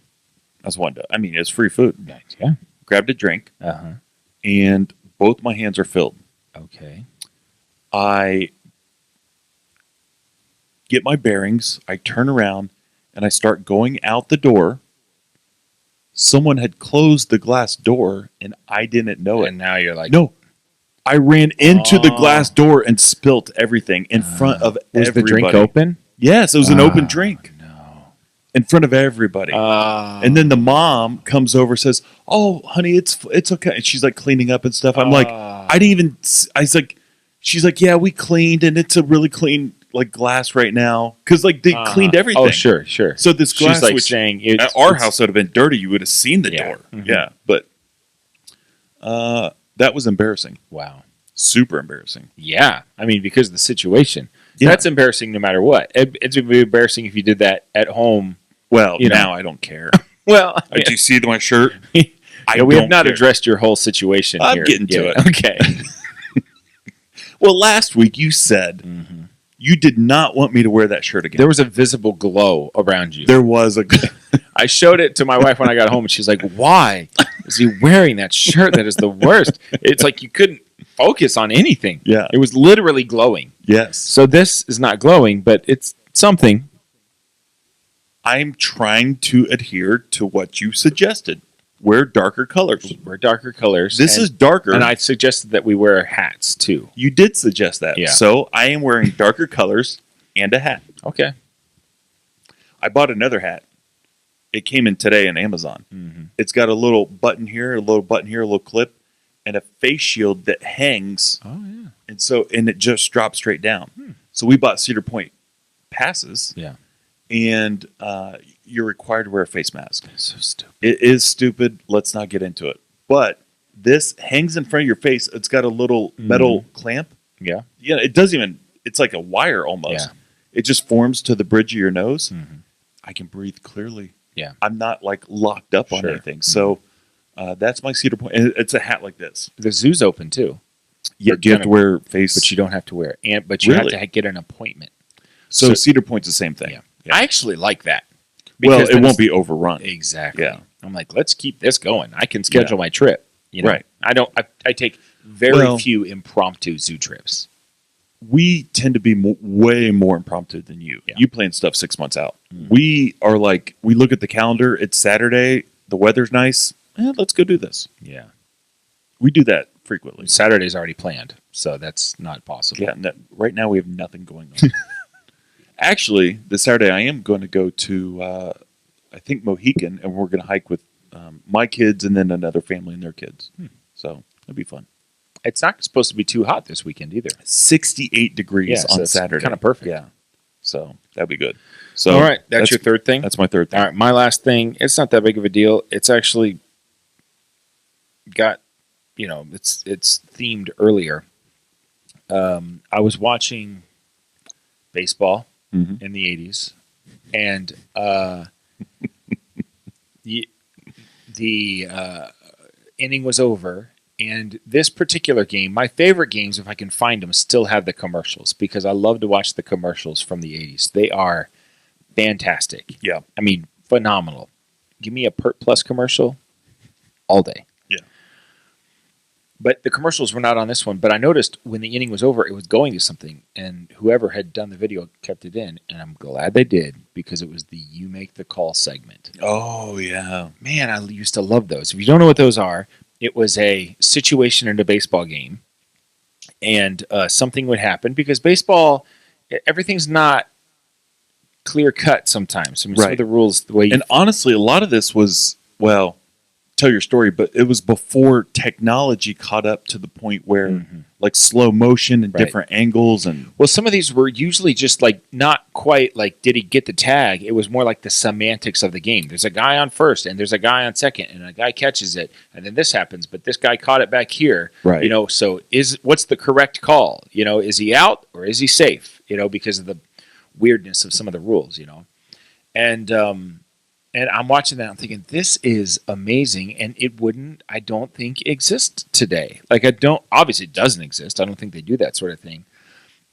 That's one. I mean, it's free food. Yeah. Grabbed a drink. Uh-huh. And both my hands are filled. Okay. I get my bearings. I turn around and I start going out the door. Someone had closed the glass door and I didn't know it. And now you're like, no. I ran into the glass door and spilt everything in front of was everybody. the drink open? Yes, it was an open drink. No. In front of everybody. And then the mom comes over and says, "Oh, honey, it's okay." And she's like cleaning up and stuff. I'm like, she's like, "Yeah, we cleaned and it's a really clean like glass right now." Because like they cleaned everything. Oh, sure. So this glass, she's like which saying at our house would have been dirty, you would have seen the door. Mm-hmm. Yeah. But that was embarrassing. Wow. Super embarrassing. Yeah. I mean, because of the situation. Yeah. That's embarrassing no matter what. It's embarrassing if you did that at home. Well, now I don't care. Well, Do you see my shirt? we have not addressed your whole situation here. I'm getting to it. Okay. Well, last week you said you did not want me to wear that shirt again. There was a visible glow around you. There was a... I showed it to my wife when I got home, and she's like, "Why is he wearing that shirt? That is the worst." It's like you couldn't focus on anything. Yeah. It was literally glowing. Yes. So this is not glowing, but it's something. I'm trying to adhere to what you suggested. Wear darker colors. Wear darker colors. This is darker. And I suggested that we wear hats, too. You did suggest that. Yeah. So I am wearing darker colors and a hat. Okay. I bought another hat. It came in today on Amazon. Mm-hmm. It's got a little button here, a little button here, a little clip, and a face shield that hangs. Oh, yeah. And it just drops straight down. So we bought Cedar Point passes. Yeah. And you're required to wear a face mask. So stupid. It is stupid. Let's not get into it. But this hangs in front of your face. It's got a little metal clamp. Yeah. Yeah, it doesn't even, it's like a wire almost. Yeah. It just forms to the bridge of your nose. Mm-hmm. I can breathe clearly. Yeah. I'm not like locked up on anything. So that's my Cedar Point. And it's a hat like this. The zoo's open, too. Yeah, do you have to wear face? But you don't have to wear it. But you have to get an appointment. So Cedar Point's the same thing. Yeah. I actually like that. Well, it won't be overrun. Exactly. Yeah. I'm like, let's keep this going. I can schedule my trip. Right. I take very few impromptu zoo trips. we tend to be way more impromptu than you. Yeah. You plan stuff 6 months out. We are like, we look at the calendar. It's Saturday. The weather's nice. Let's go do this. Yeah. We do that frequently. Saturday's already planned, so that's not possible. Yeah. Right now we have nothing going on. Actually, this Saturday I am going to go to, I think Mohican, and we're going to hike with my kids and then another family and their kids. So it'll be fun. It's not supposed to be too hot this weekend either. 68 degrees Yeah, so on it's Saturday. kinda perfect. Yeah. So that'd be good. So All right, that's your third thing? That's my third thing. All right, my last thing, it's not that big of a deal. It's actually got, it's themed earlier. I was watching baseball in the 80s, and the inning was over. And this particular game, my favorite games, if I can find them, still have the commercials because I love to watch the commercials from the 80s. They are fantastic. Yeah. I mean, phenomenal. Give me a Pert Plus commercial all day. Yeah. But the commercials were not on this one. But I noticed when the inning was over, it was going to something. And whoever had done the video kept it in. And I'm glad they did because it was the You Make the Call segment. Oh, yeah. Man, I used to love those. If you don't know what those are, it was a situation in a baseball game, and something would happen because baseball, everything's not clear cut sometimes. I mean, some of the rules, the way. And honestly, a lot of this was, well, tell your story, but it was before technology caught up to the point where, like slow motion and different angles and. Well, some of these were usually just like not quite like, did he get the tag? It was more like the semantics of the game. There's a guy on first and there's a guy on second and a guy catches it and then this happens, but this guy caught it back here. Right. So what's the correct call? Is he out or is he safe? Because of the weirdness of some of the rules, And I'm watching that. I'm thinking, this is amazing. And it wouldn't, I don't think, exist today. Obviously it doesn't exist. I don't think they do that sort of thing.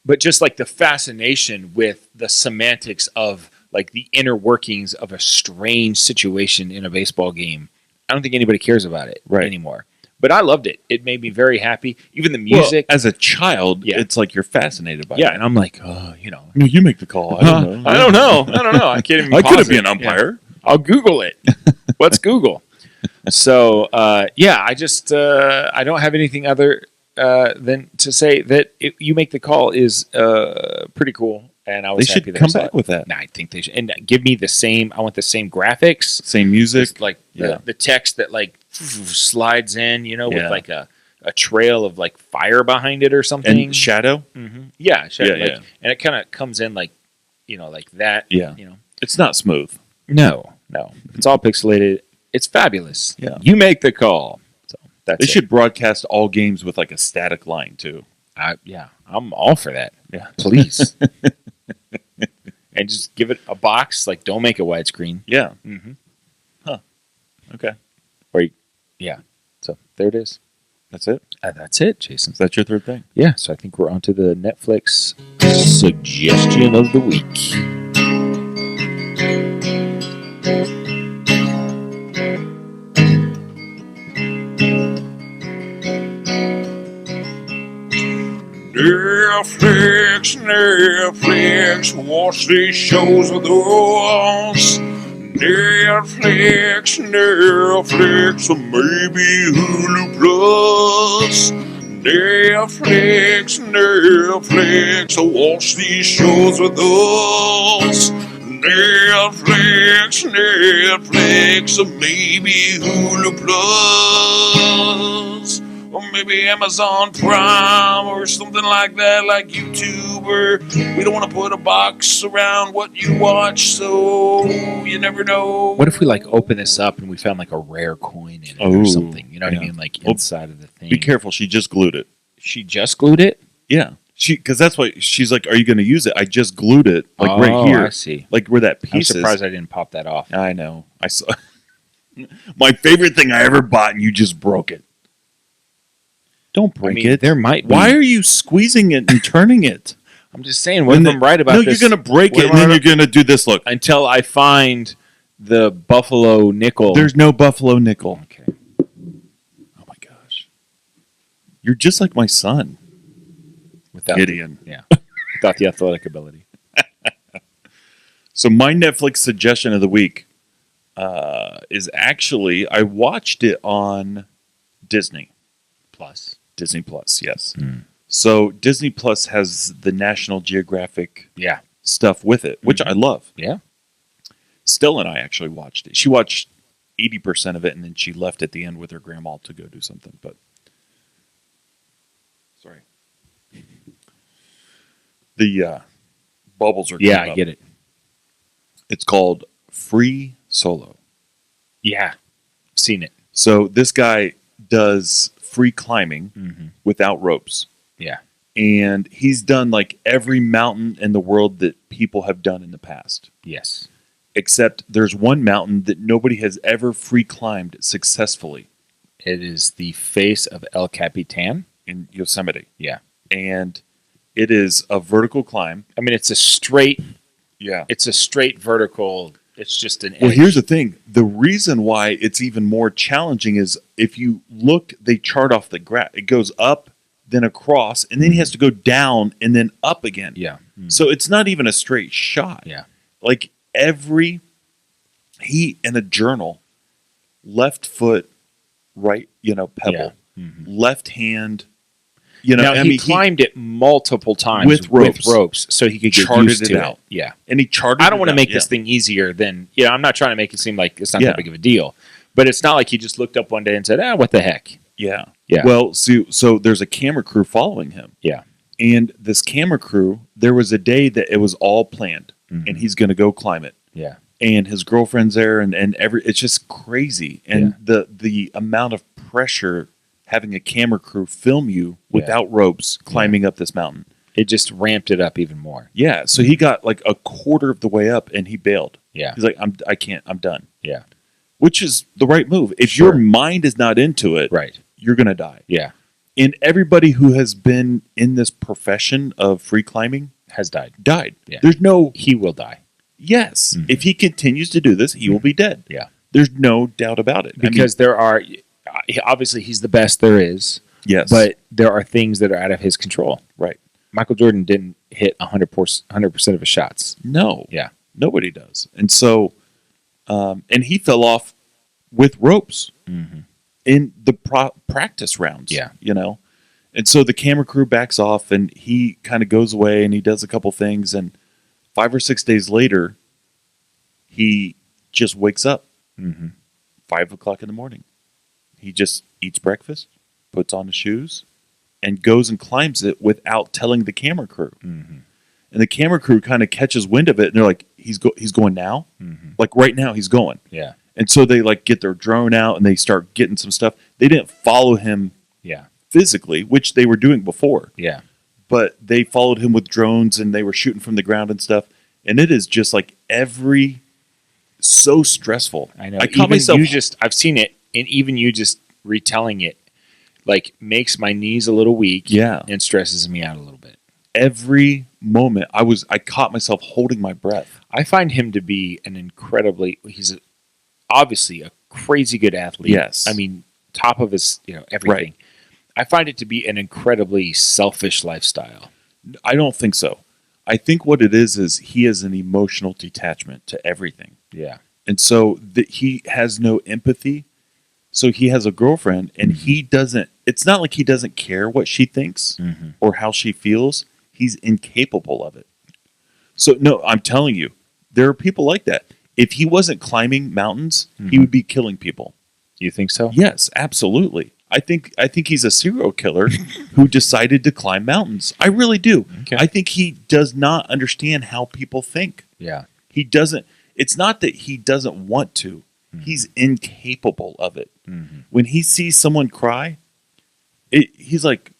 But just like the fascination with the semantics of like the inner workings of a strange situation in a baseball game. I don't think anybody cares about it anymore. But I loved it. It made me very happy. Even the music. Well, as a child, it's like you're fascinated by it. Yeah, and I'm like, you make the call. I don't know. I don't know. I can't even I pause could be it. an umpire. I'll Google it. Let's Google. So, I just I don't have anything other than to say that You Make the Call is pretty cool. And I was They happy should that come I saw back it. with that. Nah, I think they should. And give me the same, I want the same graphics. Same music. Just like the text that like slides in, with like a trail of like fire behind it or something. And shadow. Yeah, shadow. Yeah. And it kind of comes in like, like that. Yeah. It's not smooth. No. It's all pixelated. It's fabulous. Yeah. You Make the Call. So that's They it. should broadcast all games with like a static line too. I'm all for that. Yeah. Please. And just give it a box. Like, don't make it widescreen. Yeah. Huh. Okay. So there it is. That's it. That's it, Jason. Is that your third thing? Yeah. So I think we're on to the Netflix suggestion of the week. Netflix, watch these shows with us. Netflix, or maybe Hulu Plus. Netflix, watch these shows with us. Netflix, or maybe Hulu Plus. Or maybe Amazon Prime or something like that, like YouTube. Or we don't want to put a box around what you watch, so you never know. What if we like open this up and we found like a rare coin in it or something? You know what I mean? Like inside of the thing. Be careful. She just glued it. She just glued it? Yeah. Because that's why she's like, "Are you going to use it?" I just glued it, like right here. I see. Like where that I'm piece is. surprised I didn't pop that off. I know. I saw. My favorite thing I ever bought, and you just broke it. Don't break it. There might be. Why are you squeezing it and turning it? I'm just saying, what if I'm right about no, this? you're going to break it, and then you're going to do this. Look. Until I find the Buffalo nickel. There's no Buffalo nickel. Okay. Oh, my gosh. You're just like my son. without Gideon. without the athletic ability. So my Netflix suggestion of the week is actually, I watched it on Disney Plus. Yes. So Disney Plus has the National Geographic stuff with it, which I love. Yeah. Stella and I actually watched it. She watched 80% of it, and then she left at the end with her grandma to go do something. But sorry, the bubbles are coming Yeah, I up. get it. It's called Free Solo. Yeah. Seen it. So this guy does free climbing without ropes. Yeah. And he's done like every mountain in the world that people have done in the past. Yes. Except there's one mountain that nobody has ever free climbed successfully It is the face of El Capitan. in Yosemite. Yeah. And it is a vertical climb. I mean, it's a straight Yeah. vertical. It's just an edge. Well, here's the thing. The reason why it's even more challenging is if you look, they chart off the graph. It goes up, then across, and then he has to go down and then up again. Yeah. So it's not even a straight shot. Yeah. Like he in a journal, left foot, right, pebble, left hand, Now, I he mean, climbed it multiple times with ropes. so he could get Charted used it to out. it. Yeah. and he charted. I don't want it to out, make this thing easier than, I'm not trying to make it seem like it's not that big of a deal. But it's not like he just looked up one day and said, what the heck? Yeah. Yeah. Well, so there's a camera crew following him. Yeah. And this camera crew, there was a day that it was all planned, and he's going to go climb it. Yeah. And his girlfriend's there, and it's just crazy. And the amount of pressure having a camera crew film you without ropes climbing up this mountain. It just ramped it up even more. Yeah. So he got like a quarter of the way up, and he bailed. Yeah. He's like, I can't. I'm done. Yeah. Which is the right move. If Sure. your mind is not into it, Right. you're going to die. Yeah. And everybody who has been in this profession of free climbing Has died. died. Yeah. There's no, He will die. yes. If he continues to do this, he will be dead. Yeah. There's no doubt about it. Because there are, obviously, he's the best there is. yes. But there are things that are out of his control. right. Michael Jordan didn't hit 100% of his shots. No. Yeah. Nobody does. And so, and he fell off with ropes in the practice rounds. Yeah. And so the camera crew backs off, and he kind of goes away, and he does a couple things, and 5 or 6 days later, he just wakes up 5 o'clock in the morning. He just eats breakfast, puts on his shoes, and goes and climbs it without telling the camera crew. And the camera crew kind of catches wind of it, and they're like, he's going now? Like right now he's going. Yeah. And so they like get their drone out, and they start getting some stuff. They didn't follow him Yeah. physically, which they were doing before. Yeah. But they followed him with drones, and they were shooting from the ground and stuff. And it is just like so stressful. I know. I caught myself. I've seen it, and even you just retelling it, like, makes my knees a little weak. Yeah. And stresses me out a little bit. Every moment I caught myself holding my breath. I find him to be he's obviously a crazy good athlete. Yes. I mean, top of his, everything. Right. I find it to be an incredibly selfish lifestyle. I don't think so. I think what it is he has an emotional detachment to everything. Yeah. And so he has no empathy. So he has a girlfriend, and he doesn't, it's not like he doesn't care what she thinks or how she feels. He's incapable of it. So, no, I'm telling you, there are people like that. If he wasn't climbing mountains, he would be killing people. You think so? Yes, absolutely. I think he's a serial killer who decided to climb mountains. I really do. Okay. I think he does not understand how people think. Yeah. He doesn't. It's not that he doesn't want to. He's incapable of it. When he sees someone cry, he's like,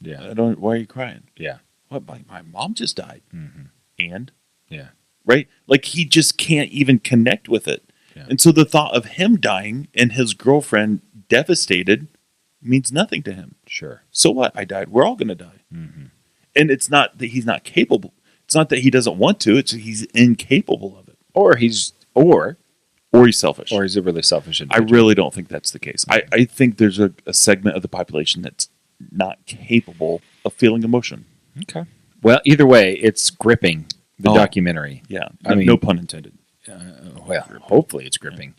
Yeah. I don't. Why are you crying? Yeah. What? My mom just died. And Yeah. right, like he just can't even connect with it. Yeah. And so the thought of him dying and his girlfriend devastated means nothing to him. Sure. So what? I died. We're all going to die. And it's not that he's not capable. It's not that he doesn't want to. It's he's incapable of it. Or he's selfish. or he's a really selfish I individual. really don't think that's the case. I think there's a segment of the population that's not capable feeling emotion. Okay. Well, either way, it's gripping, the documentary. Yeah. I mean, no pun intended. Well, hopefully it's gripping.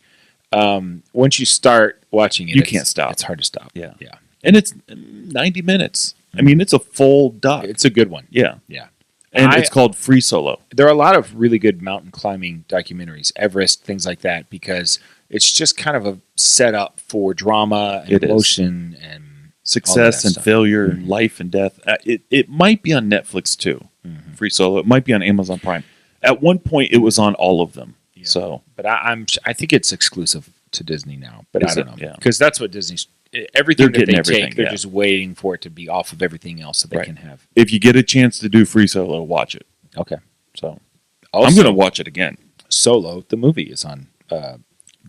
Once you start watching it, You can't stop. It's hard to stop. Yeah. Yeah. And it's 90 minutes. I mean, it's a full doc. It's a good one. Yeah. Yeah. And it's called Free Solo. There are a lot of really good mountain climbing documentaries, Everest, things like that, because it's just kind of a setup for drama and It is. emotion and Success and stuff. failure, life and death. It might be on Netflix too. Free Solo. It might be on Amazon Prime. At one point, it was on all of them. Yeah. So, But I think it's exclusive to Disney now. But Is I don't it? know Yeah. because that's what Disney's. Everything They're that they getting take, everything, they're yeah. just waiting for it to be off of everything else that they Right. can have. if you get a chance to do Free Solo, watch it. Okay. So, Also, I'm going to watch it again. Solo, the movie, is on That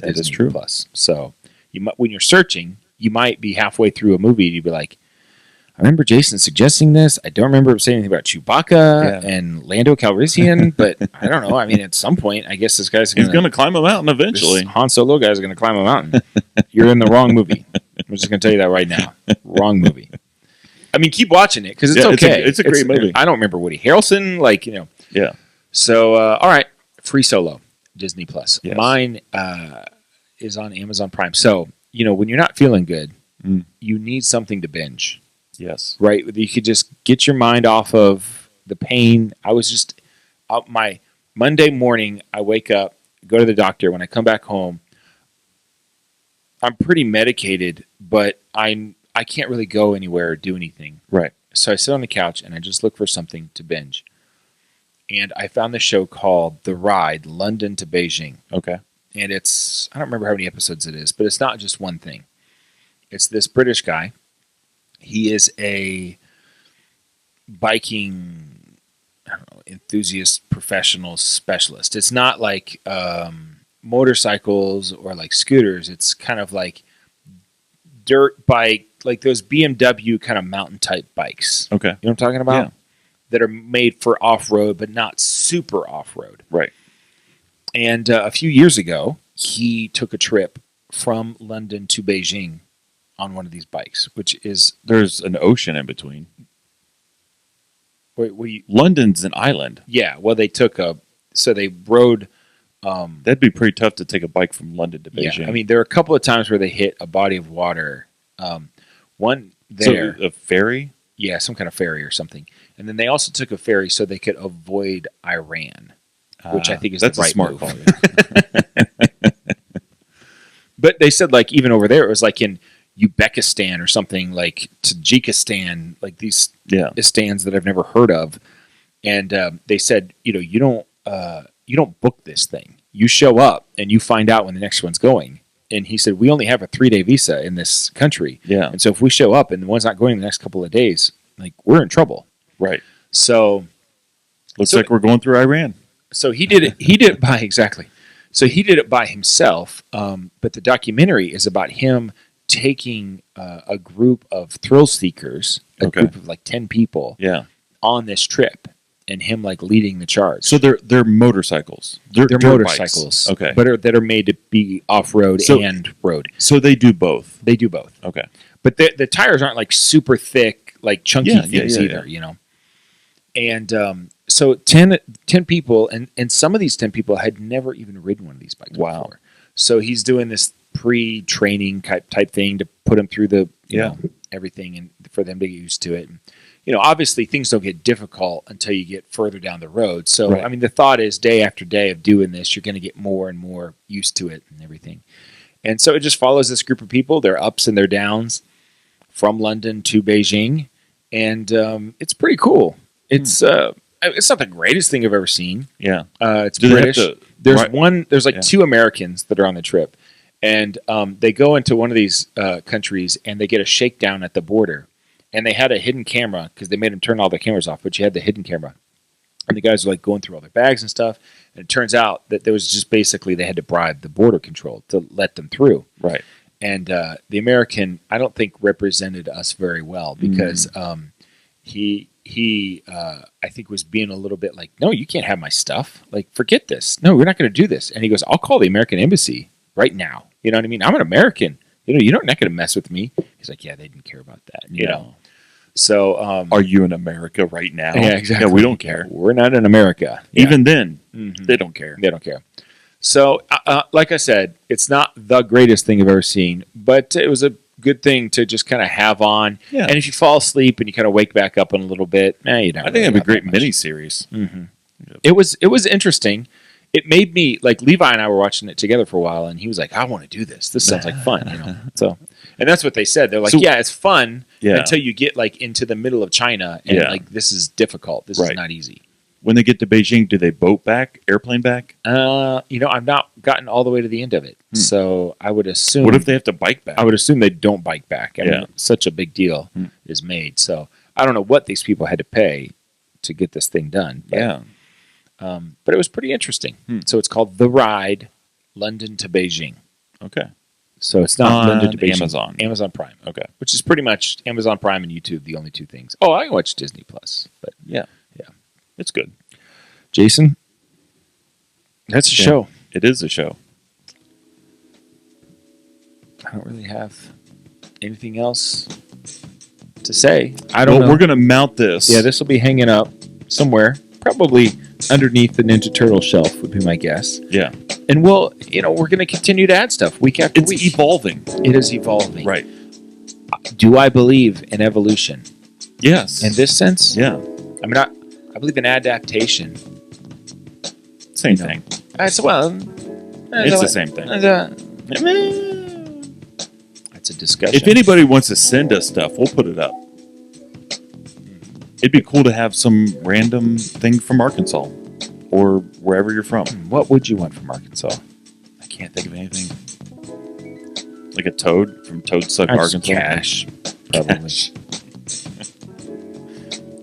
Disney is true. Plus. So you might, when you're searching, you might be halfway through a movie and you'd be like, I remember Jason suggesting this. I don't remember him saying anything about Chewbacca Yeah. and Lando Calrissian, but I don't know. I mean, at some point, I guess this guy's He's going going to climb a mountain eventually. This Han Solo guy's going to climb a mountain. You're in the wrong movie. I'm just going to tell you that right now. Wrong movie. I mean, keep watching it because it's Yeah, okay. it's a great movie. I don't remember Woody Harrelson, like, you know. Yeah. So, all right, Free Solo, Disney Plus. Yes. Mine is on Amazon Prime. So, you know, when you're not feeling good, you need something to binge, Yes. right? You could just get your mind off of the pain. I was just my Monday morning. I wake up, go to the doctor. When I come back home, I'm pretty medicated, but I can't really go anywhere or do anything. Right. So I sit on the couch and I just look for something to binge. And I found this show called The Ride, London to Beijing. Okay. And it's, I don't remember how many episodes it is, but it's not just one thing. It's this British guy. He is a biking, I don't know, enthusiast, professional specialist. It's not like motorcycles or like scooters. It's kind of like dirt bike, like those BMW kind of mountain type bikes. Okay. You know what I'm talking about? Yeah. That are made for off-road, but not super off-road. Right. And a few years ago, he took a trip from London to Beijing on one of these bikes, which is There's an ocean in between. we London's an island. yeah. Well, they took so they rode. That'd be pretty tough to take a bike from London to Beijing. Yeah, I mean, there are a couple of times where they hit a body of water. One there, So a ferry? yeah, some kind of ferry or something, and then they also took a ferry so they could avoid Iran, which I think is that's the right a smart move. call. But they said, like, even over there, it was like in Uzbekistan or something, like Tajikistan, like these Yeah. stands that I've never heard of. And they said, you know, you don't book this thing. You show up and you find out when the next one's going. And he said, we only have a 3-day visa in this country. Yeah. And so if we show up and the one's not going the next couple of days, like, we're in trouble. Right. So Looks So- like we're going through Iran. So he did it. He did it by exactly. So he did it by himself. But the documentary is about him taking a group of thrill seekers, a Okay. group of like 10 people, Yeah. on this trip, and him like leading the charge. So they're motorcycles. they're dirt motorcycles, bikes. Okay. but that are made to be off road So- and road. So they do both. They do both. Okay. But the tires aren't like super thick, like chunky Yeah, things yeah, either, yeah. you know. And so 10 people, and some of these 10 people had never even ridden one of these bikes Wow. before. So he's doing this pre-training type thing to put them through the you Yeah. know, everything and for them to get used to it. And, you know, obviously things don't get difficult until you get further down the road. So, Right. I mean, the thought is day after day of doing this, you're going to get more and more used to it and everything. And so it just follows this group of people, their ups and their downs from London to Beijing. And it's pretty cool. It's not the greatest thing I've ever seen. Yeah. It's Do they have British. to- There's right- there's like Yeah. 2 Americans that are on the trip. And they go into one of these countries and they get a shakedown at the border. And they had a hidden camera because they made them turn all their cameras off, but you had the hidden camera. And the guys were like going through all their bags and stuff. And it turns out that there was just basically they had to bribe the border control to let them through. Right. And the American, I don't think, represented us very well because he I think was being a little bit like, no, you can't have my stuff. Like, forget this. No, we're not going to do this. And he goes, I'll call the American embassy right now. You know what I mean? I'm an American. You know, you're not going to mess with me. He's like, yeah, they didn't care about that. You know. So, Are you in America right now? yeah, exactly. Yeah, we don't care. We're not in America. Yeah. Even then, Mhm. they don't care. They don't care. So, like I said, it's not the greatest thing I've ever seen, but it was a good thing to just kind of have on. Yeah. And if you fall asleep and you kind of wake back up in a little bit, you don't. I think it'd be a great mini-series. It was interesting. It made me like Levi and I were watching it together for a while, and he was like, "I want to do this. This sounds like fun." So, and that's what they said. They're like, So- "Yeah, it's fun Yeah. until you get like into the middle of China, and Yeah. like this is difficult. This is Right. not easy." When they get to Beijing, do they boat back, airplane back? I've not gotten all the way to the end of it, so I would assume. What if they have to bike back? I would assume they don't bike back. I Yeah. mean, such a big deal is made. So I don't know what these people had to pay to get this thing done. But, Yeah. but it was pretty interesting. So it's called The Ride, London to Beijing. Okay. So it's not London to On Beijing. Amazon. Prime. Okay. Which is pretty much Amazon Prime and YouTube, the only two things. Oh, I can watch Disney Plus. But Yeah. Yeah. It's good. Jason, that's a Yeah. show. It is a show. I don't really have anything else to say. I don't know. We're going to mount this. Yeah, this will be hanging up somewhere, probably underneath the Ninja Turtle shelf would be my guess. Yeah. And we're going to continue to add stuff week after It's week. evolving. It is evolving. Right. Do I believe in evolution? Yes. In this sense? Yeah. I mean, I believe in adaptation. Same No. thing. It's It's the same thing. That's a discussion. If anybody wants to send us stuff, we'll put it up. It'd be cool to have some random thing from Arkansas or wherever you're from. What would you want from Arkansas? I can't think of anything. Like a toad from Toad Suck, Just Arkansas. cash, probably. Cash.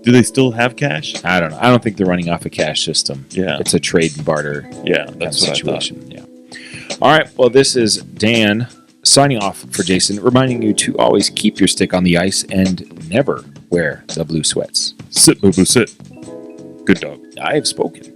Do they still have cash? I don't know. I don't think they're running off a cash system. Yeah. It's a trade and barter Yeah, kind that's of what situation. Yeah. All right. Well, this is Dan signing off for Jason, reminding you to always keep your stick on the ice and never wear the blue sweats. I thought. Sit, boo boo, sit. Good dog. I have spoken.